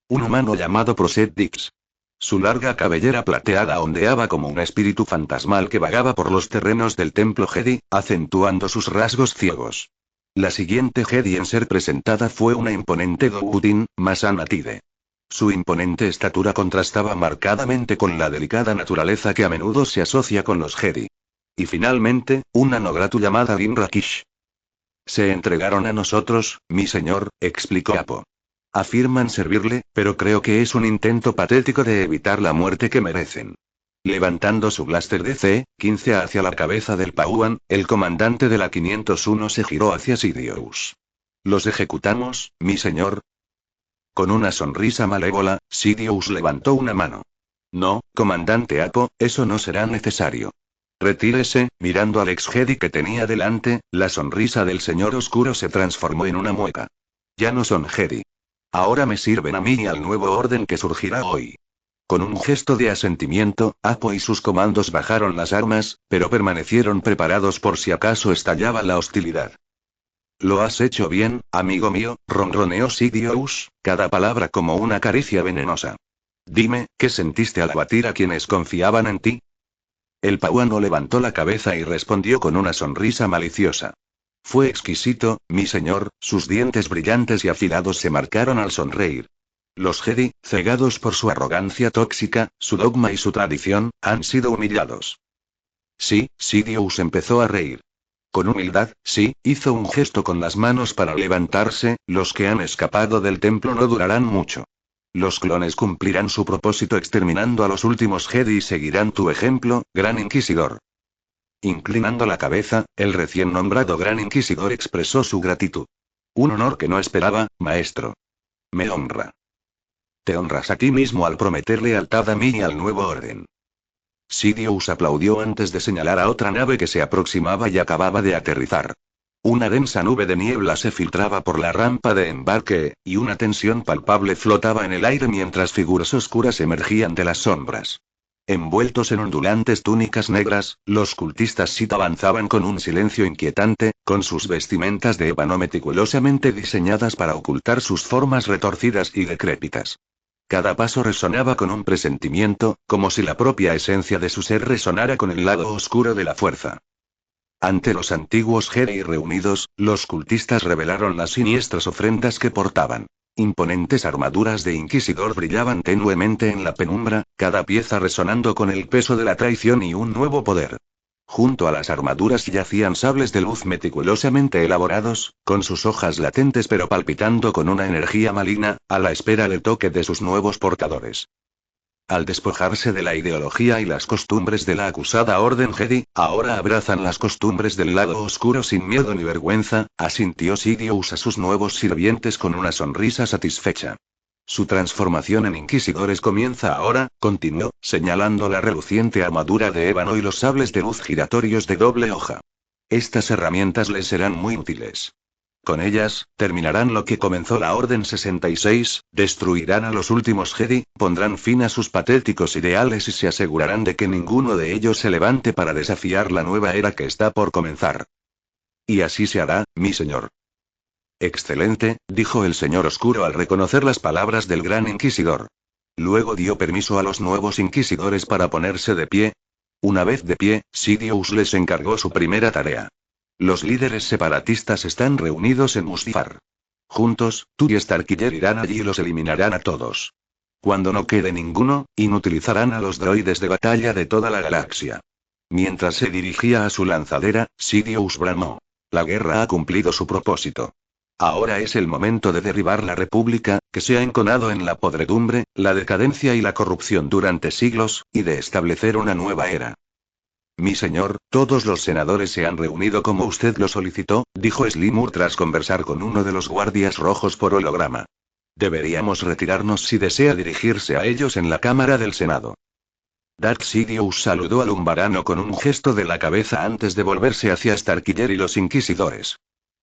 Un humano llamado Proset Dix. Su larga cabellera plateada ondeaba como un espíritu fantasmal que vagaba por los terrenos del templo Jedi, acentuando sus rasgos ciegos. La siguiente Jedi en ser presentada fue una imponente Doudin, Masan Atide. Su imponente estatura contrastaba marcadamente con la delicada naturaleza que a menudo se asocia con los Jedi. Y finalmente, una Nogratu llamada Din Rakish. Se entregaron a nosotros, mi señor, explicó Apo. Afirman servirle, pero creo que es un intento patético de evitar la muerte que merecen. Levantando su blaster DC-15 hacia la cabeza del Pauan, el comandante de la 501 se giró hacia Sidious. ¿Los ejecutamos, mi señor? Con una sonrisa malévola, Sidious levantó una mano. No, comandante Apo, eso no será necesario. Retírese, mirando al ex Jedi que tenía delante, la sonrisa del señor oscuro se transformó en una mueca. Ya no son Jedi. Ahora me sirven a mí y al nuevo orden que surgirá hoy. Con un gesto de asentimiento, Apo y sus comandos bajaron las armas, pero permanecieron preparados por si acaso estallaba la hostilidad. Lo has hecho bien, amigo mío, ronroneó Sidious, cada palabra como una caricia venenosa. Dime, ¿qué sentiste al abatir a quienes confiaban en ti? El pauano levantó la cabeza y respondió con una sonrisa maliciosa. Fue exquisito, mi señor, sus dientes brillantes y afilados se marcaron al sonreír. Los Jedi, cegados por su arrogancia tóxica, su dogma y su tradición, han sido humillados. Sí, Sidious empezó a reír. Con humildad, sí, hizo un gesto con las manos para levantarse, los que han escapado del templo no durarán mucho. Los clones cumplirán su propósito exterminando a los últimos Jedi y seguirán tu ejemplo, Gran Inquisidor. Inclinando la cabeza, el recién nombrado Gran Inquisidor expresó su gratitud. Un honor que no esperaba, maestro. Me honra. Te honras a ti mismo al prometer lealtad a mí y al nuevo orden. Sidious aplaudió antes de señalar a otra nave que se aproximaba y acababa de aterrizar. Una densa nube de niebla se filtraba por la rampa de embarque, y una tensión palpable flotaba en el aire mientras figuras oscuras emergían de las sombras. Envueltos en ondulantes túnicas negras, los cultistas Sith avanzaban con un silencio inquietante, con sus vestimentas de ébano meticulosamente diseñadas para ocultar sus formas retorcidas y decrépitas. Cada paso resonaba con un presentimiento, como si la propia esencia de su ser resonara con el lado oscuro de la fuerza. Ante los antiguos Jedi reunidos, los cultistas revelaron las siniestras ofrendas que portaban. Imponentes armaduras de inquisidor brillaban tenuemente en la penumbra, cada pieza resonando con el peso de la traición y un nuevo poder. Junto a las armaduras yacían sables de luz meticulosamente elaborados, con sus hojas latentes pero palpitando con una energía maligna, a la espera del toque de sus nuevos portadores. Al despojarse de la ideología y las costumbres de la acusada Orden Jedi, ahora abrazan las costumbres del lado oscuro sin miedo ni vergüenza, asintió Sidious a sus nuevos sirvientes con una sonrisa satisfecha. Su transformación en inquisidores comienza ahora, continuó, señalando la reluciente armadura de ébano y los sables de luz giratorios de doble hoja. Estas herramientas les serán muy útiles. Con ellas, terminarán lo que comenzó la Orden 66, destruirán a los últimos Jedi, pondrán fin a sus patéticos ideales y se asegurarán de que ninguno de ellos se levante para desafiar la nueva era que está por comenzar. Y así se hará, mi señor. Excelente, dijo el señor oscuro al reconocer las palabras del Gran Inquisidor. Luego dio permiso a los nuevos inquisidores para ponerse de pie. Una vez de pie, Sidious les encargó su primera tarea. Los líderes separatistas están reunidos en Mustafar. Juntos, tú y Starkiller irán allí y los eliminarán a todos. Cuando no quede ninguno, inutilizarán a los droides de batalla de toda la galaxia. Mientras se dirigía a su lanzadera, Sidious bramó. La guerra ha cumplido su propósito. Ahora es el momento de derribar la República, que se ha enconado en la podredumbre, la decadencia y la corrupción durante siglos, y de establecer una nueva era. Mi señor, todos los senadores se han reunido como usted lo solicitó, dijo Slimur tras conversar con uno de los guardias rojos por holograma. Deberíamos retirarnos si desea dirigirse a ellos en la Cámara del Senado. Darth Sidious saludó al umbarano con un gesto de la cabeza antes de volverse hacia Starkiller y los inquisidores.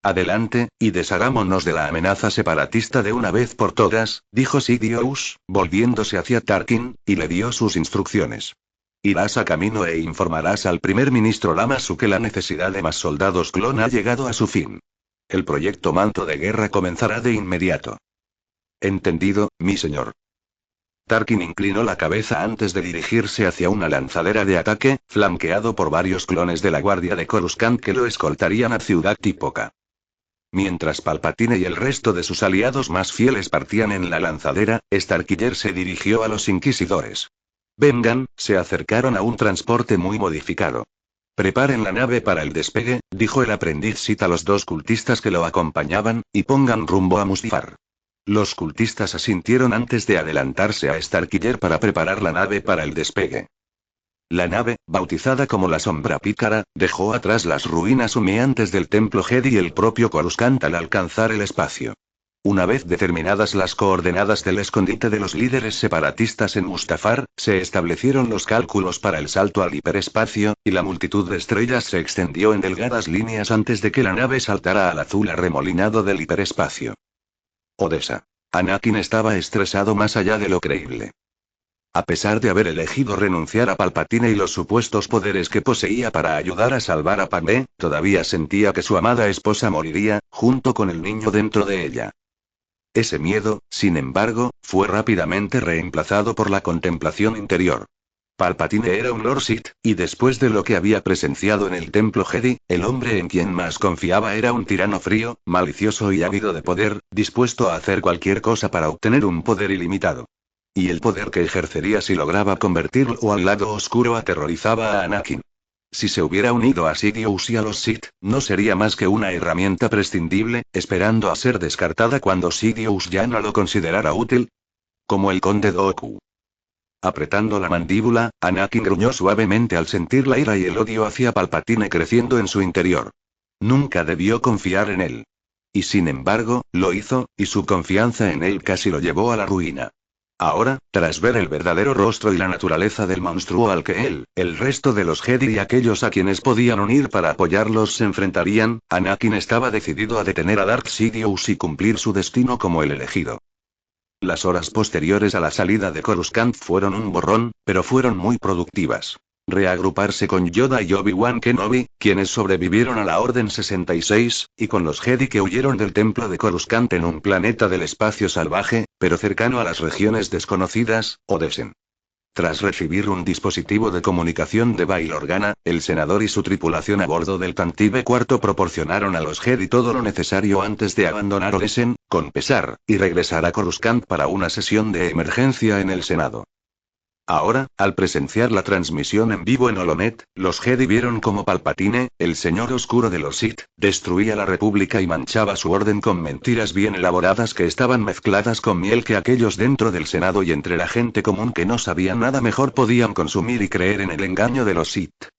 Adelante, y deshagámonos de la amenaza separatista de una vez por todas, dijo Sidious, volviéndose hacia Tarkin, y le dio sus instrucciones. Irás a camino e informarás al primer ministro Lamasu que la necesidad de más soldados clon ha llegado a su fin. El proyecto Manto de Guerra comenzará de inmediato. Entendido, mi señor. Tarkin inclinó la cabeza antes de dirigirse hacia una lanzadera de ataque, flanqueado por varios clones de la guardia de Coruscant que lo escoltarían a Ciudad Tipoca. Mientras Palpatine y el resto de sus aliados más fieles partían en la lanzadera, Starkiller se dirigió a los inquisidores. Vengan, se acercaron a un transporte muy modificado. Preparen la nave para el despegue, dijo el aprendiz Sith a los dos cultistas que lo acompañaban, y pongan rumbo a Mustafar. Los cultistas asintieron antes de adelantarse a Starkiller para preparar la nave para el despegue. La nave, bautizada como la Sombra Pícara, dejó atrás las ruinas humeantes del templo Jedi y el propio Coruscant al alcanzar el espacio. Una vez determinadas las coordenadas del escondite de los líderes separatistas en Mustafar, se establecieron los cálculos para el salto al hiperespacio, y la multitud de estrellas se extendió en delgadas líneas antes de que la nave saltara al azul arremolinado del hiperespacio. Odessa. Anakin estaba estresado más allá de lo creíble. A pesar de haber elegido renunciar a Palpatine y los supuestos poderes que poseía para ayudar a salvar a Padmé, todavía sentía que su amada esposa moriría, junto con el niño dentro de ella. Ese miedo, sin embargo, fue rápidamente reemplazado por la contemplación interior. Palpatine era un Lord Sith, y después de lo que había presenciado en el templo Jedi, el hombre en quien más confiaba era un tirano frío, malicioso y ávido de poder, dispuesto a hacer cualquier cosa para obtener un poder ilimitado. Y el poder que ejercería si lograba convertirlo al lado oscuro aterrorizaba a Anakin. Si se hubiera unido a Sidious y a los Sith, no sería más que una herramienta prescindible, esperando a ser descartada cuando Sidious ya no lo considerara útil. Como el conde Dooku. Apretando la mandíbula, Anakin gruñó suavemente al sentir la ira y el odio hacia Palpatine creciendo en su interior. Nunca debió confiar en él. Y sin embargo, lo hizo, y su confianza en él casi lo llevó a la ruina. Ahora, tras ver el verdadero rostro y la naturaleza del monstruo al que él, el resto de los Jedi y aquellos a quienes podían unir para apoyarlos se enfrentarían, Anakin estaba decidido a detener a Darth Sidious y cumplir su destino como el elegido. Las horas posteriores a la salida de Coruscant fueron un borrón, pero fueron muy productivas. Reagruparse con Yoda y Obi-Wan Kenobi, quienes sobrevivieron a la Orden 66, y con los Jedi que huyeron del templo de Coruscant en un planeta del espacio salvaje, pero cercano a las regiones desconocidas, Odessen. Tras recibir un dispositivo de comunicación de Bail Organa, el senador y su tripulación a bordo del Tantive IV proporcionaron a los Jedi todo lo necesario antes de abandonar Odessen, con pesar, y regresar a Coruscant para una sesión de emergencia en el Senado. Ahora, al presenciar la transmisión en vivo en Holonet, los Jedi vieron cómo Palpatine, el señor oscuro de los Sith, destruía la República y manchaba su orden con mentiras bien elaboradas que estaban mezcladas con miel que aquellos dentro del Senado y entre la gente común que no sabía nada mejor podían consumir y creer en el engaño de los Sith.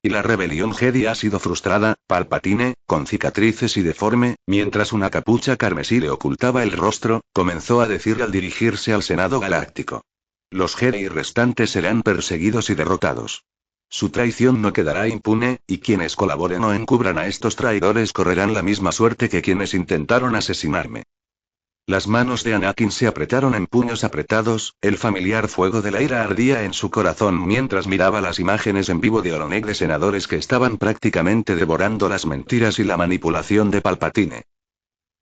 Y la rebelión Jedi ha sido frustrada. Palpatine, con cicatrices y deforme, mientras una capucha carmesí le ocultaba el rostro, comenzó a decir al dirigirse al Senado Galáctico. Los Jedi restantes serán perseguidos y derrotados. Su traición no quedará impune, y quienes colaboren o encubran a estos traidores correrán la misma suerte que quienes intentaron asesinarme. Las manos de Anakin se apretaron en puños apretados, el familiar fuego de la ira ardía en su corazón mientras miraba las imágenes en vivo de Holonet de senadores que estaban prácticamente devorando las mentiras y la manipulación de Palpatine.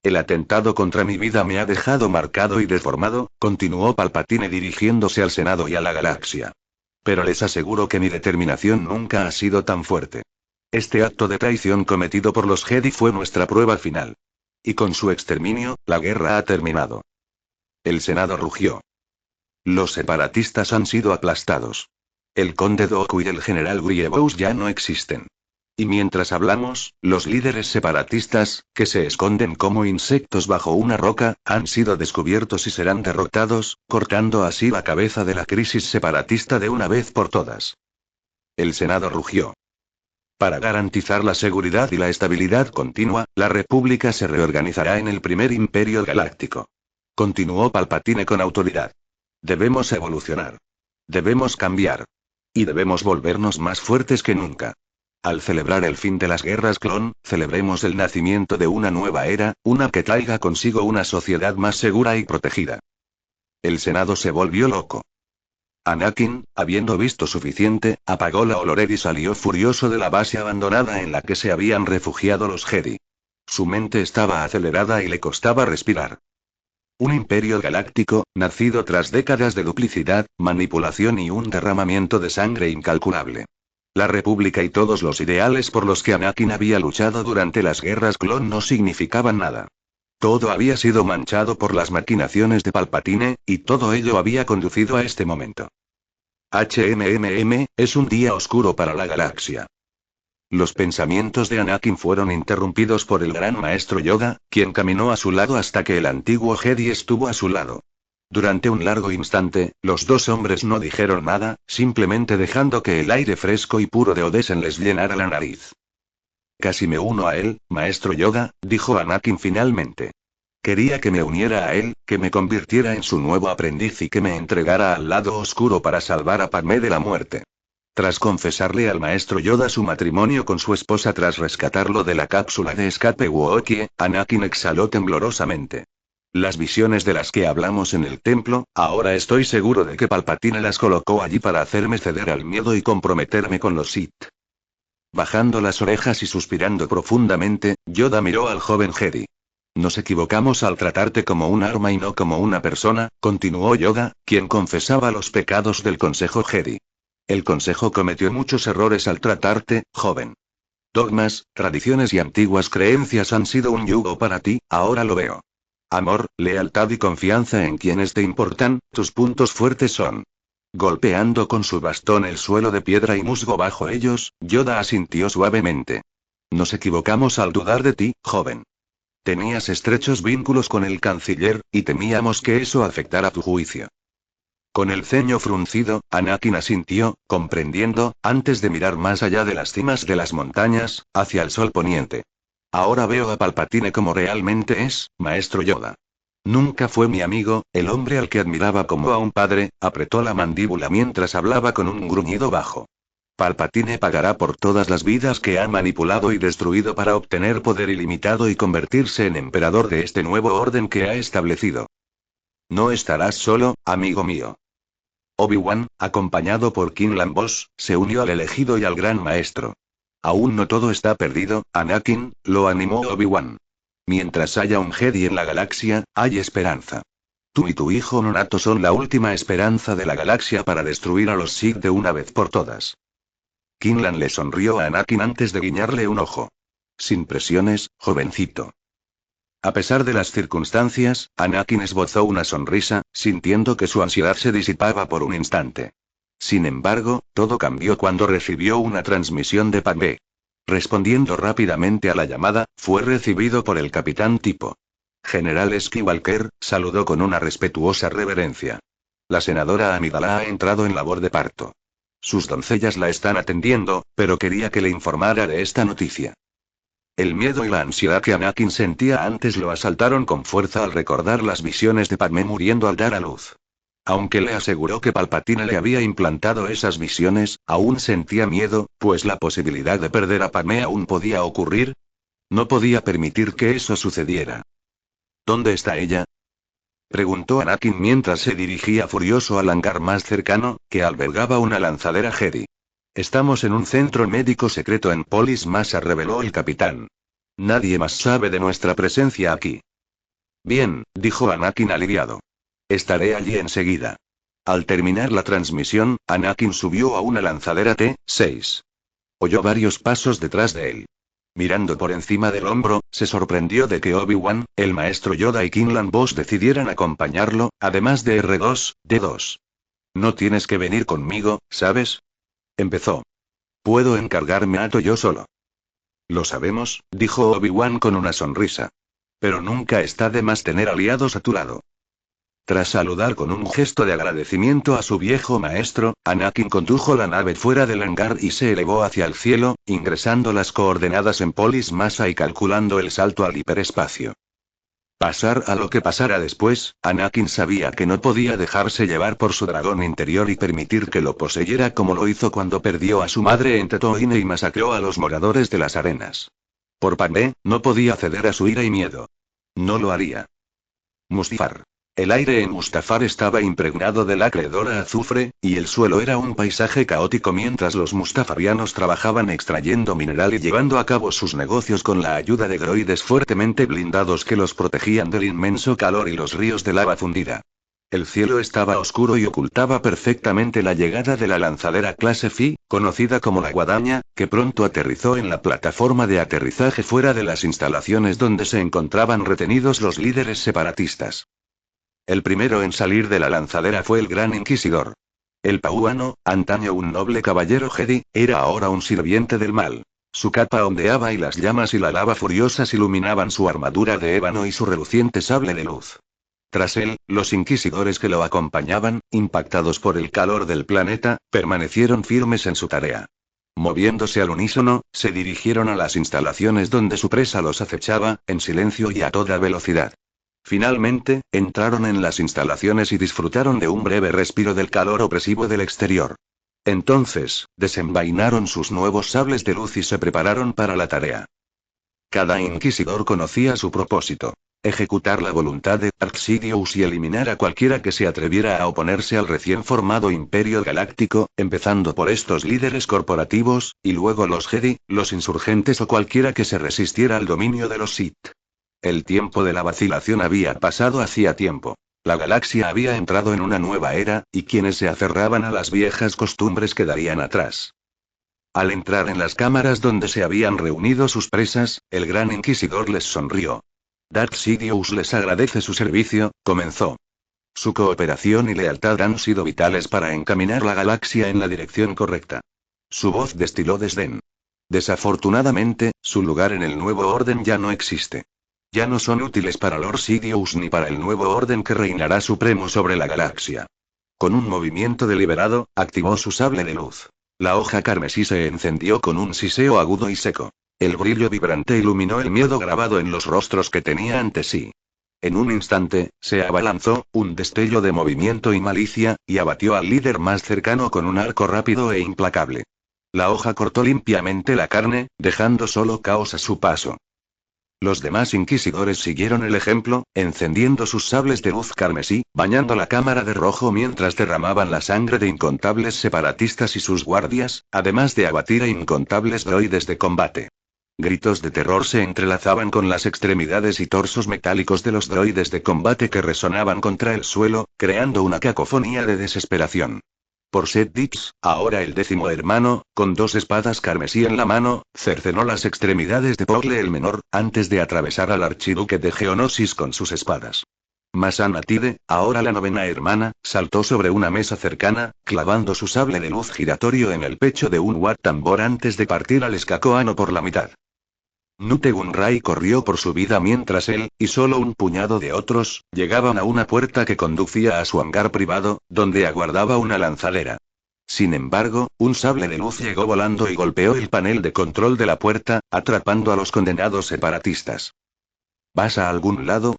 El atentado contra mi vida me ha dejado marcado y deformado, continuó Palpatine dirigiéndose al Senado y a la galaxia. Pero les aseguro que mi determinación nunca ha sido tan fuerte. Este acto de traición cometido por los Jedi fue nuestra prueba final. Y con su exterminio, la guerra ha terminado. El Senado rugió. Los separatistas han sido aplastados. El conde Dooku y el general Grievous ya no existen. Y mientras hablamos, los líderes separatistas, que se esconden como insectos bajo una roca, han sido descubiertos y serán derrotados, cortando así la cabeza de la crisis separatista de una vez por todas. El Senado rugió. Para garantizar la seguridad y la estabilidad continua, la República se reorganizará en el primer imperio galáctico. Continuó Palpatine con autoridad. Debemos evolucionar. Debemos cambiar. Y debemos volvernos más fuertes que nunca. Al celebrar el fin de las guerras clon, celebremos el nacimiento de una nueva era, una que traiga consigo una sociedad más segura y protegida. El Senado se volvió loco. Anakin, habiendo visto suficiente, apagó la Holored y salió furioso de la base abandonada en la que se habían refugiado los Jedi. Su mente estaba acelerada y le costaba respirar. Un imperio galáctico, nacido tras décadas de duplicidad, manipulación y un derramamiento de sangre incalculable. La República y todos los ideales por los que Anakin había luchado durante las guerras clon no significaban nada. Todo había sido manchado por las maquinaciones de Palpatine, y todo ello había conducido a este momento. Es un día oscuro para la galaxia. Los pensamientos de Anakin fueron interrumpidos por el gran maestro Yoda, quien caminó a su lado hasta que el antiguo Jedi estuvo a su lado. Durante un largo instante, los dos hombres no dijeron nada, simplemente dejando que el aire fresco y puro de Odessen les llenara la nariz. Casi me uno a él, maestro Yoda, dijo Anakin finalmente. Quería que me uniera a él, que me convirtiera en su nuevo aprendiz y que me entregara al lado oscuro para salvar a Padmé de la muerte. Tras confesarle al maestro Yoda su matrimonio con su esposa tras rescatarlo de la cápsula de escape Wookiee, Anakin exhaló temblorosamente. Las visiones de las que hablamos en el templo, ahora estoy seguro de que Palpatine las colocó allí para hacerme ceder al miedo y comprometerme con los Sith. Bajando las orejas y suspirando profundamente, Yoda miró al joven Jedi. Nos equivocamos al tratarte como un arma y no como una persona, continuó Yoda, quien confesaba los pecados del Consejo Jedi. El Consejo cometió muchos errores al tratarte, joven. Dogmas, tradiciones y antiguas creencias han sido un yugo para ti, ahora lo veo. Amor, lealtad y confianza en quienes te importan, tus puntos fuertes son. Golpeando con su bastón el suelo de piedra y musgo bajo ellos, Yoda asintió suavemente. Nos equivocamos al dudar de ti, joven. Tenías estrechos vínculos con el canciller, y temíamos que eso afectara tu juicio. Con el ceño fruncido, Anakin asintió, comprendiendo, antes de mirar más allá de las cimas de las montañas, hacia el sol poniente. Ahora veo a Palpatine como realmente es, maestro Yoda. Nunca fue mi amigo, el hombre al que admiraba como a un padre, apretó la mandíbula mientras hablaba con un gruñido bajo. Palpatine pagará por todas las vidas que ha manipulado y destruido para obtener poder ilimitado y convertirse en emperador de este nuevo orden que ha establecido. No estarás solo, amigo mío. Obi-Wan, acompañado por Quinlan Vos, se unió al elegido y al gran maestro. Aún no todo está perdido, Anakin, lo animó Obi-Wan. Mientras haya un Jedi en la galaxia, hay esperanza. Tú y tu hijo nonato son la última esperanza de la galaxia para destruir a los Sith de una vez por todas. Quinlan le sonrió a Anakin antes de guiñarle un ojo. Sin presiones, jovencito. A pesar de las circunstancias, Anakin esbozó una sonrisa, sintiendo que su ansiedad se disipaba por un instante. Sin embargo, todo cambió cuando recibió una transmisión de Padmé. Respondiendo rápidamente a la llamada, fue recibido por el capitán Tipo. General Skywalker, saludó con una respetuosa reverencia. La senadora Amidala ha entrado en labor de parto. Sus doncellas la están atendiendo, pero quería que le informara de esta noticia. El miedo y la ansiedad que Anakin sentía antes lo asaltaron con fuerza al recordar las visiones de Padmé muriendo al dar a luz. Aunque le aseguró que Palpatine le había implantado esas visiones, aún sentía miedo, pues la posibilidad de perder a Padmé aún podía ocurrir. No podía permitir que eso sucediera. ¿Dónde está ella?, preguntó Anakin mientras se dirigía furioso al hangar más cercano, que albergaba una lanzadera Jedi. Estamos en un centro médico secreto en Polis Massa, reveló el capitán. Nadie más sabe de nuestra presencia aquí. Bien, dijo Anakin aliviado. Estaré allí enseguida. Al terminar la transmisión, Anakin subió a una lanzadera T-6. Oyó varios pasos detrás de él. Mirando por encima del hombro, se sorprendió de que Obi-Wan, el maestro Yoda y Quinlan Vos decidieran acompañarlo, además de R2-D2. No tienes que venir conmigo, ¿sabes? Empezó. Puedo encargarme a todo yo solo. Lo sabemos, dijo Obi-Wan con una sonrisa. Pero nunca está de más tener aliados a tu lado. Tras saludar con un gesto de agradecimiento a su viejo maestro, Anakin condujo la nave fuera del hangar y se elevó hacia el cielo, ingresando las coordenadas en Polis Massa y calculando el salto al hiperespacio. Pasar a lo que pasara después, Anakin sabía que no podía dejarse llevar por su dragón interior y permitir que lo poseyera como lo hizo cuando perdió a su madre en Tatooine y masacró a los moradores de las arenas. Por Padmé, no podía ceder a su ira y miedo. No lo haría. Mustafar. El aire en Mustafar estaba impregnado del acreedor a azufre, y el suelo era un paisaje caótico mientras los mustafarianos trabajaban extrayendo mineral y llevando a cabo sus negocios con la ayuda de droides fuertemente blindados que los protegían del inmenso calor y los ríos de lava fundida. El cielo estaba oscuro y ocultaba perfectamente la llegada de la lanzadera clase Phi, conocida como la Guadaña, que pronto aterrizó en la plataforma de aterrizaje fuera de las instalaciones donde se encontraban retenidos los líderes separatistas. El primero en salir de la lanzadera fue el Gran Inquisidor. El Pauano, antaño un noble caballero Jedi, era ahora un sirviente del mal. Su capa ondeaba y las llamas y la lava furiosas iluminaban su armadura de ébano y su reluciente sable de luz. Tras él, los inquisidores que lo acompañaban, impactados por el calor del planeta, permanecieron firmes en su tarea. Moviéndose al unísono, se dirigieron a las instalaciones donde su presa los acechaba, en silencio y a toda velocidad. Finalmente, entraron en las instalaciones y disfrutaron de un breve respiro del calor opresivo del exterior. Entonces, desenvainaron sus nuevos sables de luz y se prepararon para la tarea. Cada inquisidor conocía su propósito: ejecutar la voluntad de Darth Sidious y eliminar a cualquiera que se atreviera a oponerse al recién formado Imperio Galáctico, empezando por estos líderes corporativos, y luego los Jedi, los insurgentes o cualquiera que se resistiera al dominio de los Sith. El tiempo de la vacilación había pasado hacía tiempo. La galaxia había entrado en una nueva era, y quienes se aferraban a las viejas costumbres quedarían atrás. Al entrar en las cámaras donde se habían reunido sus presas, el Gran Inquisidor les sonrió. Darth Sidious les agradece su servicio, comenzó. Su cooperación y lealtad han sido vitales para encaminar la galaxia en la dirección correcta. Su voz destiló desdén. Desafortunadamente, su lugar en el nuevo orden ya no existe. Ya no son útiles para Lord Sidious ni para el nuevo orden que reinará supremo sobre la galaxia. Con un movimiento deliberado, activó su sable de luz. La hoja carmesí se encendió con un siseo agudo y seco. El brillo vibrante iluminó el miedo grabado en los rostros que tenía ante sí. En un instante, se abalanzó, un destello de movimiento y malicia, y abatió al líder más cercano con un arco rápido e implacable. La hoja cortó limpiamente la carne, dejando solo caos a su paso. Los demás inquisidores siguieron el ejemplo, encendiendo sus sables de luz carmesí, bañando la cámara de rojo mientras derramaban la sangre de incontables separatistas y sus guardias, además de abatir a incontables droides de combate. Gritos de terror se entrelazaban con las extremidades y torsos metálicos de los droides de combate que resonaban contra el suelo, creando una cacofonía de desesperación. Por Seth Dix, ahora el 10º hermano, con 2 espadas carmesí en la mano, cercenó las extremidades de Porle el menor, antes de atravesar al archiduque de Geonosis con sus espadas. Masan Atide, ahora la 9ª hermana, saltó sobre una mesa cercana, clavando su sable de luz giratorio en el pecho de un Wat Tambor antes de partir al escacoano por la mitad. Nute Gunray corrió por su vida mientras él, y solo un puñado de otros, llegaban a una puerta que conducía a su hangar privado, donde aguardaba una lanzadera. Sin embargo, un sable de luz llegó volando y golpeó el panel de control de la puerta, atrapando a los condenados separatistas. ¿Vas a algún lado?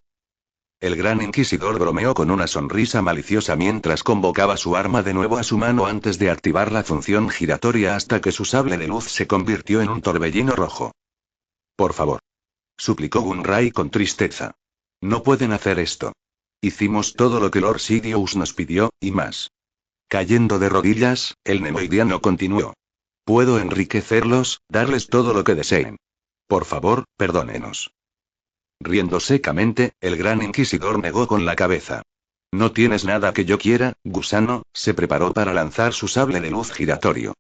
El Gran Inquisidor bromeó con una sonrisa maliciosa mientras convocaba su arma de nuevo a su mano antes de activar la función giratoria hasta que su sable de luz se convirtió en un torbellino rojo. Por favor. Suplicó Gunray con tristeza. No pueden hacer esto. Hicimos todo lo que Lord Sidious nos pidió, y más. Cayendo de rodillas, el nemoidiano continuó. Puedo enriquecerlos, darles todo lo que deseen. Por favor, perdónenos. Riendo secamente, el Gran Inquisidor negó con la cabeza. No tienes nada que yo quiera, gusano, se preparó para lanzar su sable de luz giratorio.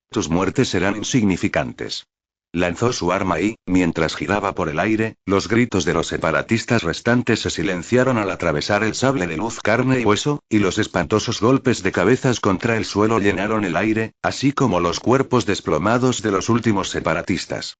Tus muertes serán insignificantes. Lanzó su arma y, mientras giraba por el aire, los gritos de los separatistas restantes se silenciaron al atravesar el sable de luz carne y hueso, y los espantosos golpes de cabezas contra el suelo llenaron el aire, así como los cuerpos desplomados de los últimos separatistas.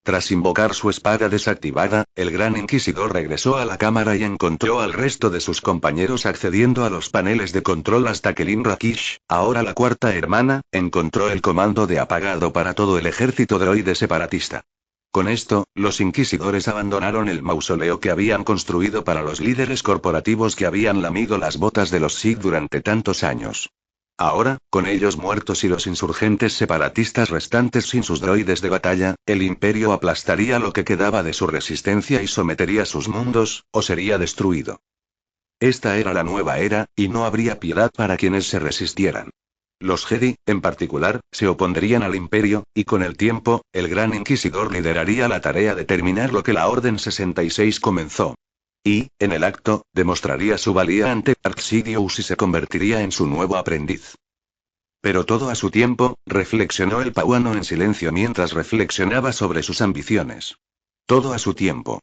Tras invocar su espada desactivada, el gran inquisidor regresó a la cámara y encontró al resto de sus compañeros accediendo a los paneles de control hasta que Lin Rakish, ahora la cuarta hermana, encontró el comando de apagado para todo el ejército droide separatista. Con esto, los inquisidores abandonaron el mausoleo que habían construido para los líderes corporativos que habían lamido las botas de los Sith durante tantos años. Ahora, con ellos muertos y los insurgentes separatistas restantes sin sus droides de batalla, el imperio aplastaría lo que quedaba de su resistencia y sometería sus mundos, o sería destruido. Esta era la nueva era, y no habría piedad para quienes se resistieran. Los Jedi, en particular, se opondrían al imperio, y con el tiempo, el gran inquisidor lideraría la tarea de terminar lo que la Orden 66 comenzó. Y, en el acto, demostraría su valía ante Darth Sidious y se convertiría en su nuevo aprendiz. Pero todo a su tiempo, reflexionó el pauano en silencio mientras reflexionaba sobre sus ambiciones. Todo a su tiempo.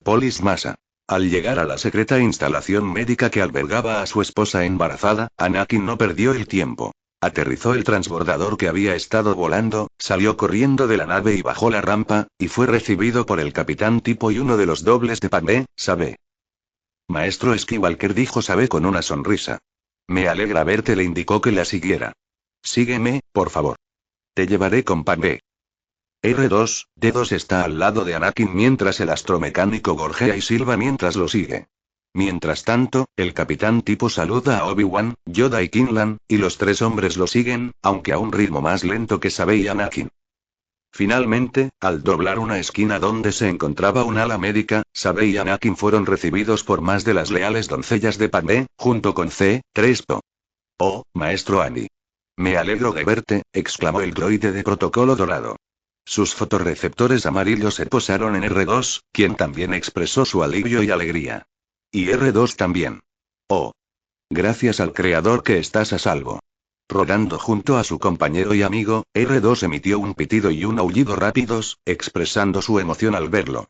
Polis Massa. Al llegar a la secreta instalación médica que albergaba a su esposa embarazada, Anakin no perdió el tiempo. Aterrizó el transbordador que había estado volando, salió corriendo de la nave y bajó la rampa, y fue recibido por el capitán Tipo y uno de los dobles de Padmé, Sabe. Maestro Skywalker, dijo Sabe con una sonrisa. Me alegra verte, le indicó que la siguiera. Sígueme, por favor. Te llevaré con Padmé. R2-D2 está al lado de Anakin mientras el astromecánico gorjea y silba mientras lo sigue. Mientras tanto, el capitán Tipo saluda a Obi-Wan, Yoda y Kinlan, y los tres hombres lo siguen, aunque a un ritmo más lento que Sabe y Anakin. Finalmente, al doblar una esquina donde se encontraba un ala médica, Sabe y Anakin fueron recibidos por más de las leales doncellas de Padmé, junto con C-3PO. Oh, maestro Andy. Me alegro de verte, exclamó el droide de protocolo dorado. Sus fotorreceptores amarillos se posaron en R2, quien también expresó su alivio y alegría. Y R2 también. Oh. Gracias al Creador que estás a salvo. Rodando junto a su compañero y amigo, R2 emitió un pitido y un aullido rápidos, expresando su emoción al verlo.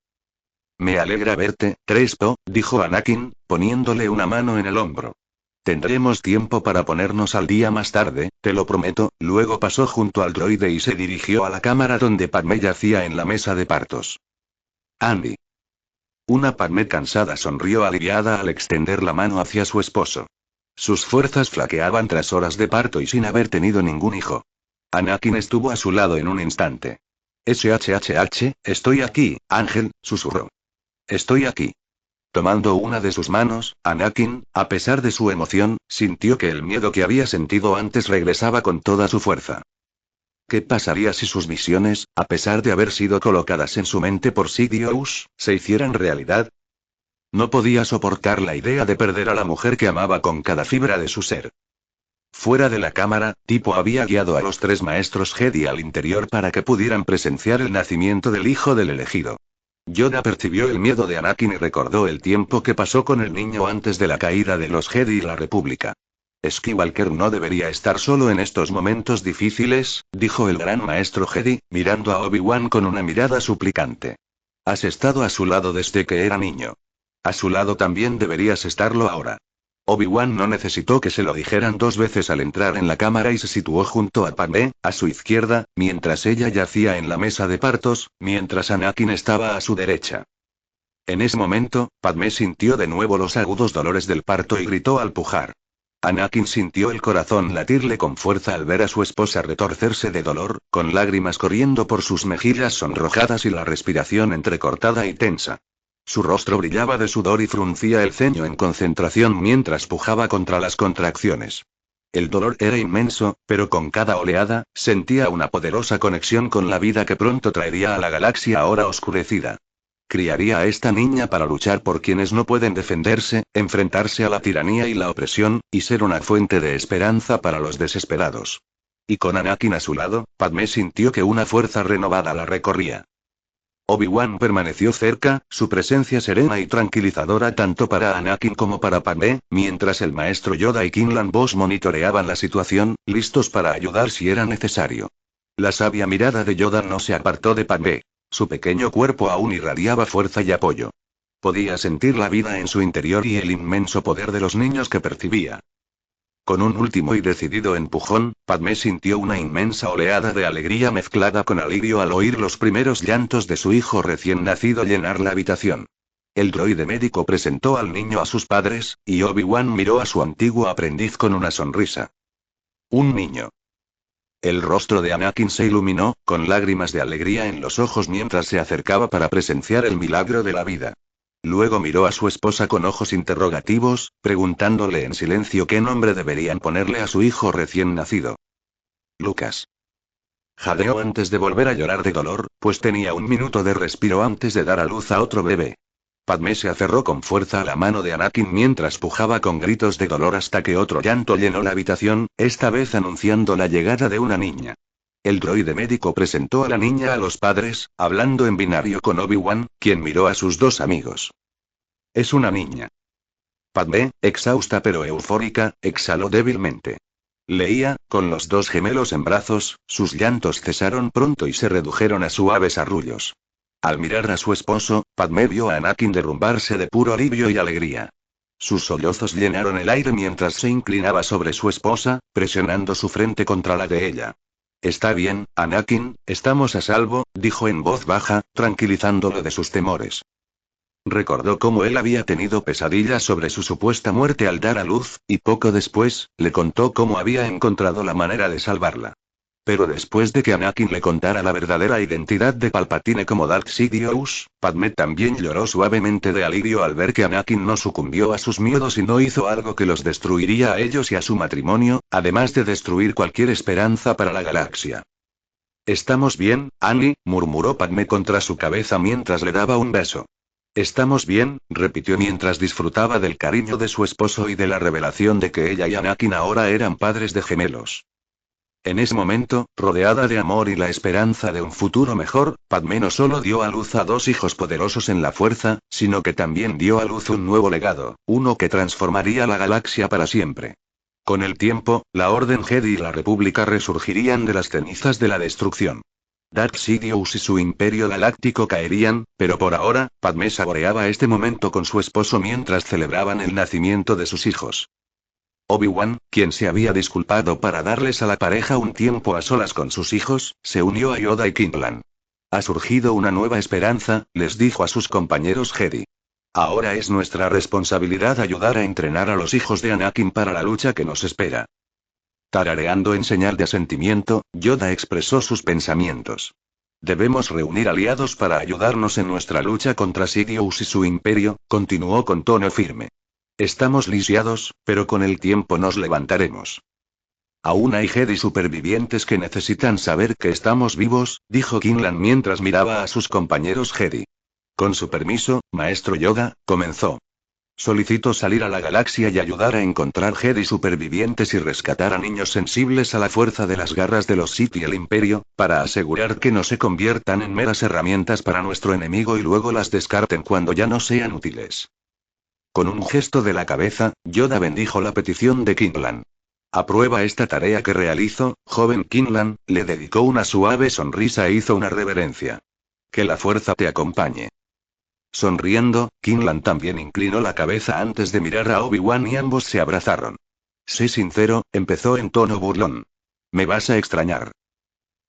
Me alegra verte, 3PO, dijo Anakin, poniéndole una mano en el hombro. Tendremos tiempo para ponernos al día más tarde, te lo prometo. Luego pasó junto al droide y se dirigió a la cámara donde Padmé yacía en la mesa de partos. Andy. Una Padmé cansada sonrió aliviada al extender la mano hacia su esposo. Sus fuerzas flaqueaban tras horas de parto y sin haber tenido ningún hijo. Anakin estuvo a su lado en un instante. SHHH, estoy aquí, Ángel, susurró. Estoy aquí. Tomando una de sus manos, Anakin, a pesar de su emoción, sintió que el miedo que había sentido antes regresaba con toda su fuerza. ¿Qué pasaría si sus visiones, a pesar de haber sido colocadas en su mente por Sidious, se hicieran realidad? No podía soportar la idea de perder a la mujer que amaba con cada fibra de su ser. Fuera de la cámara, Tipo había guiado a los tres maestros Jedi al interior para que pudieran presenciar el nacimiento del hijo del elegido. Yoda percibió el miedo de Anakin y recordó el tiempo que pasó con el niño antes de la caída de los Jedi y la República. Skywalker no debería estar solo en estos momentos difíciles, dijo el gran maestro Jedi, mirando a Obi-Wan con una mirada suplicante. Has estado a su lado desde que era niño. A su lado también deberías estarlo ahora. Obi-Wan no necesitó que se lo dijeran dos veces al entrar en la cámara y se situó junto a Padmé, a su izquierda, mientras ella yacía en la mesa de partos, mientras Anakin estaba a su derecha. En ese momento, Padmé sintió de nuevo los agudos dolores del parto y gritó al pujar. Anakin sintió el corazón latirle con fuerza al ver a su esposa retorcerse de dolor, con lágrimas corriendo por sus mejillas sonrojadas y la respiración entrecortada y tensa. Su rostro brillaba de sudor y fruncía el ceño en concentración mientras pujaba contra las contracciones. El dolor era inmenso, pero con cada oleada, sentía una poderosa conexión con la vida que pronto traería a la galaxia ahora oscurecida. Criaría a esta niña para luchar por quienes no pueden defenderse, enfrentarse a la tiranía y la opresión, y ser una fuente de esperanza para los desesperados. Y con Anakin a su lado, Padmé sintió que una fuerza renovada la recorría. Obi-Wan permaneció cerca, su presencia serena y tranquilizadora tanto para Anakin como para Padmé, mientras el maestro Yoda y Kinlan Vos monitoreaban la situación, listos para ayudar si era necesario. La sabia mirada de Yoda no se apartó de Padmé. Su pequeño cuerpo aún irradiaba fuerza y apoyo. Podía sentir la vida en su interior y el inmenso poder de los niños que percibía. Con un último y decidido empujón, Padmé sintió una inmensa oleada de alegría mezclada con alivio al oír los primeros llantos de su hijo recién nacido llenar la habitación. El droide médico presentó al niño a sus padres, y Obi-Wan miró a su antiguo aprendiz con una sonrisa. Un niño. El rostro de Anakin se iluminó, con lágrimas de alegría en los ojos mientras se acercaba para presenciar el milagro de la vida. Luego miró a su esposa con ojos interrogativos, preguntándole en silencio qué nombre deberían ponerle a su hijo recién nacido. Lucas. Jadeó antes de volver a llorar de dolor, pues tenía un minuto de respiro antes de dar a luz a otro bebé. Padmé se aferró con fuerza a la mano de Anakin mientras pujaba con gritos de dolor hasta que otro llanto llenó la habitación, esta vez anunciando la llegada de una niña. El droide médico presentó a la niña a los padres, hablando en binario con Obi-Wan, quien miró a sus dos amigos. Es una niña. Padmé, exhausta pero eufórica, exhaló débilmente. Leía, con los dos gemelos en brazos, sus llantos cesaron pronto y se redujeron a suaves arrullos. Al mirar a su esposo, Padmé vio a Anakin derrumbarse de puro alivio y alegría. Sus sollozos llenaron el aire mientras se inclinaba sobre su esposa, presionando su frente contra la de ella. Está bien, Anakin, estamos a salvo, dijo en voz baja, tranquilizándolo de sus temores. Recordó cómo él había tenido pesadillas sobre su supuesta muerte al dar a luz, y poco después, le contó cómo había encontrado la manera de salvarla. Pero después de que Anakin le contara la verdadera identidad de Palpatine como Darth Sidious, Padmé también lloró suavemente de alivio al ver que Anakin no sucumbió a sus miedos y no hizo algo que los destruiría a ellos y a su matrimonio, además de destruir cualquier esperanza para la galaxia. Estamos bien, Annie, murmuró Padmé contra su cabeza mientras le daba un beso. Estamos bien, repitió mientras disfrutaba del cariño de su esposo y de la revelación de que ella y Anakin ahora eran padres de gemelos. En ese momento, rodeada de amor y la esperanza de un futuro mejor, Padmé no solo dio a luz a dos hijos poderosos en la fuerza, sino que también dio a luz un nuevo legado, uno que transformaría la galaxia para siempre. Con el tiempo, la Orden Jedi y la República resurgirían de las cenizas de la destrucción. Darth Sidious y su imperio galáctico caerían, pero por ahora, Padmé saboreaba este momento con su esposo mientras celebraban el nacimiento de sus hijos. Obi-Wan, quien se había disculpado para darles a la pareja un tiempo a solas con sus hijos, se unió a Yoda y Kimplan. Ha surgido una nueva esperanza, les dijo a sus compañeros Jedi. Ahora es nuestra responsabilidad ayudar a entrenar a los hijos de Anakin para la lucha que nos espera. Tarareando en señal de asentimiento, Yoda expresó sus pensamientos. Debemos reunir aliados para ayudarnos en nuestra lucha contra Sidious y su imperio, continuó con tono firme. Estamos lisiados, pero con el tiempo nos levantaremos. Aún hay Jedi supervivientes que necesitan saber que estamos vivos, dijo Kinlan mientras miraba a sus compañeros Jedi. Con su permiso, maestro Yoda, comenzó. Solicito salir a la galaxia y ayudar a encontrar Jedi supervivientes y rescatar a niños sensibles a la fuerza de las garras de los Sith y el Imperio, para asegurar que no se conviertan en meras herramientas para nuestro enemigo y luego las descarten cuando ya no sean útiles. Con un gesto de la cabeza, Yoda bendijo la petición de Kinlan. Aprueba esta tarea que realizo, joven Kinlan, le dedicó una suave sonrisa e hizo una reverencia. Que la fuerza te acompañe. Sonriendo, Kinlan también inclinó la cabeza antes de mirar a Obi-Wan y ambos se abrazaron. Sé sincero, empezó en tono burlón. Me vas a extrañar.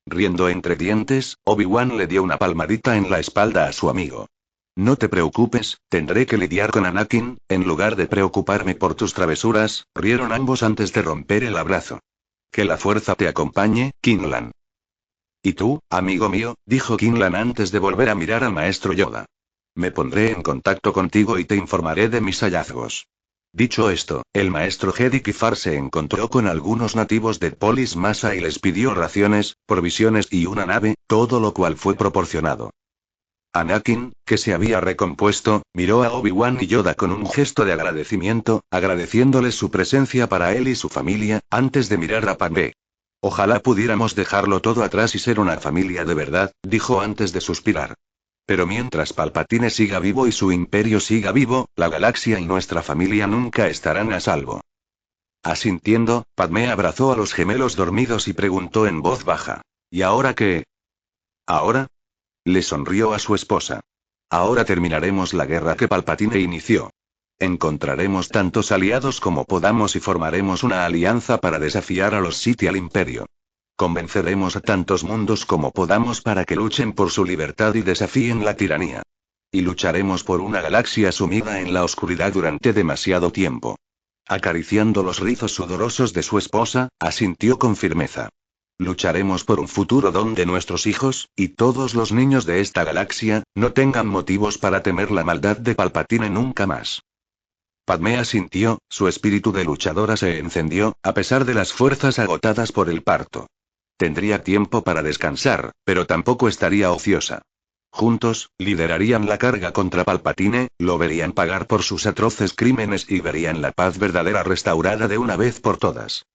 Riendo entre dientes, Obi-Wan le dio una palmadita en la espalda a su amigo. No te preocupes, tendré que lidiar con Anakin, en lugar de preocuparme por tus travesuras, rieron ambos antes de romper el abrazo. Que la fuerza te acompañe, Kinlan. Y tú, amigo mío, dijo Kinlan antes de volver a mirar al maestro Yoda. Me pondré en contacto contigo y te informaré de mis hallazgos. Dicho esto, el maestro Jedi Kifar se encontró con algunos nativos de Polis Massa y les pidió raciones, provisiones y una nave, todo lo cual fue proporcionado. Anakin, que se había recompuesto, miró a Obi-Wan y Yoda con un gesto de agradecimiento, agradeciéndoles su presencia para él y su familia, antes de mirar a Padmé. Ojalá pudiéramos dejarlo todo atrás y ser una familia de verdad, dijo antes de suspirar. Pero mientras Palpatine siga vivo y su imperio siga vivo, la galaxia y nuestra familia nunca estarán a salvo. Asintiendo, Padmé abrazó a los gemelos dormidos y preguntó en voz baja. ¿Y ahora qué? ¿Ahora? Le sonrió a su esposa. Ahora terminaremos la guerra que Palpatine inició. Encontraremos tantos aliados como podamos y formaremos una alianza para desafiar a los Sith y al Imperio. Convenceremos a tantos mundos como podamos para que luchen por su libertad y desafíen la tiranía. Y lucharemos por una galaxia sumida en la oscuridad durante demasiado tiempo. Acariciando los rizos sudorosos de su esposa, asintió con firmeza. Lucharemos por un futuro donde nuestros hijos, y todos los niños de esta galaxia, no tengan motivos para temer la maldad de Palpatine nunca más. Padmé asintió, su espíritu de luchadora se encendió, a pesar de las fuerzas agotadas por el parto. Tendría tiempo para descansar, pero tampoco estaría ociosa. Juntos, liderarían la carga contra Palpatine, lo verían pagar por sus atroces crímenes y verían la paz verdadera restaurada de una vez por todas.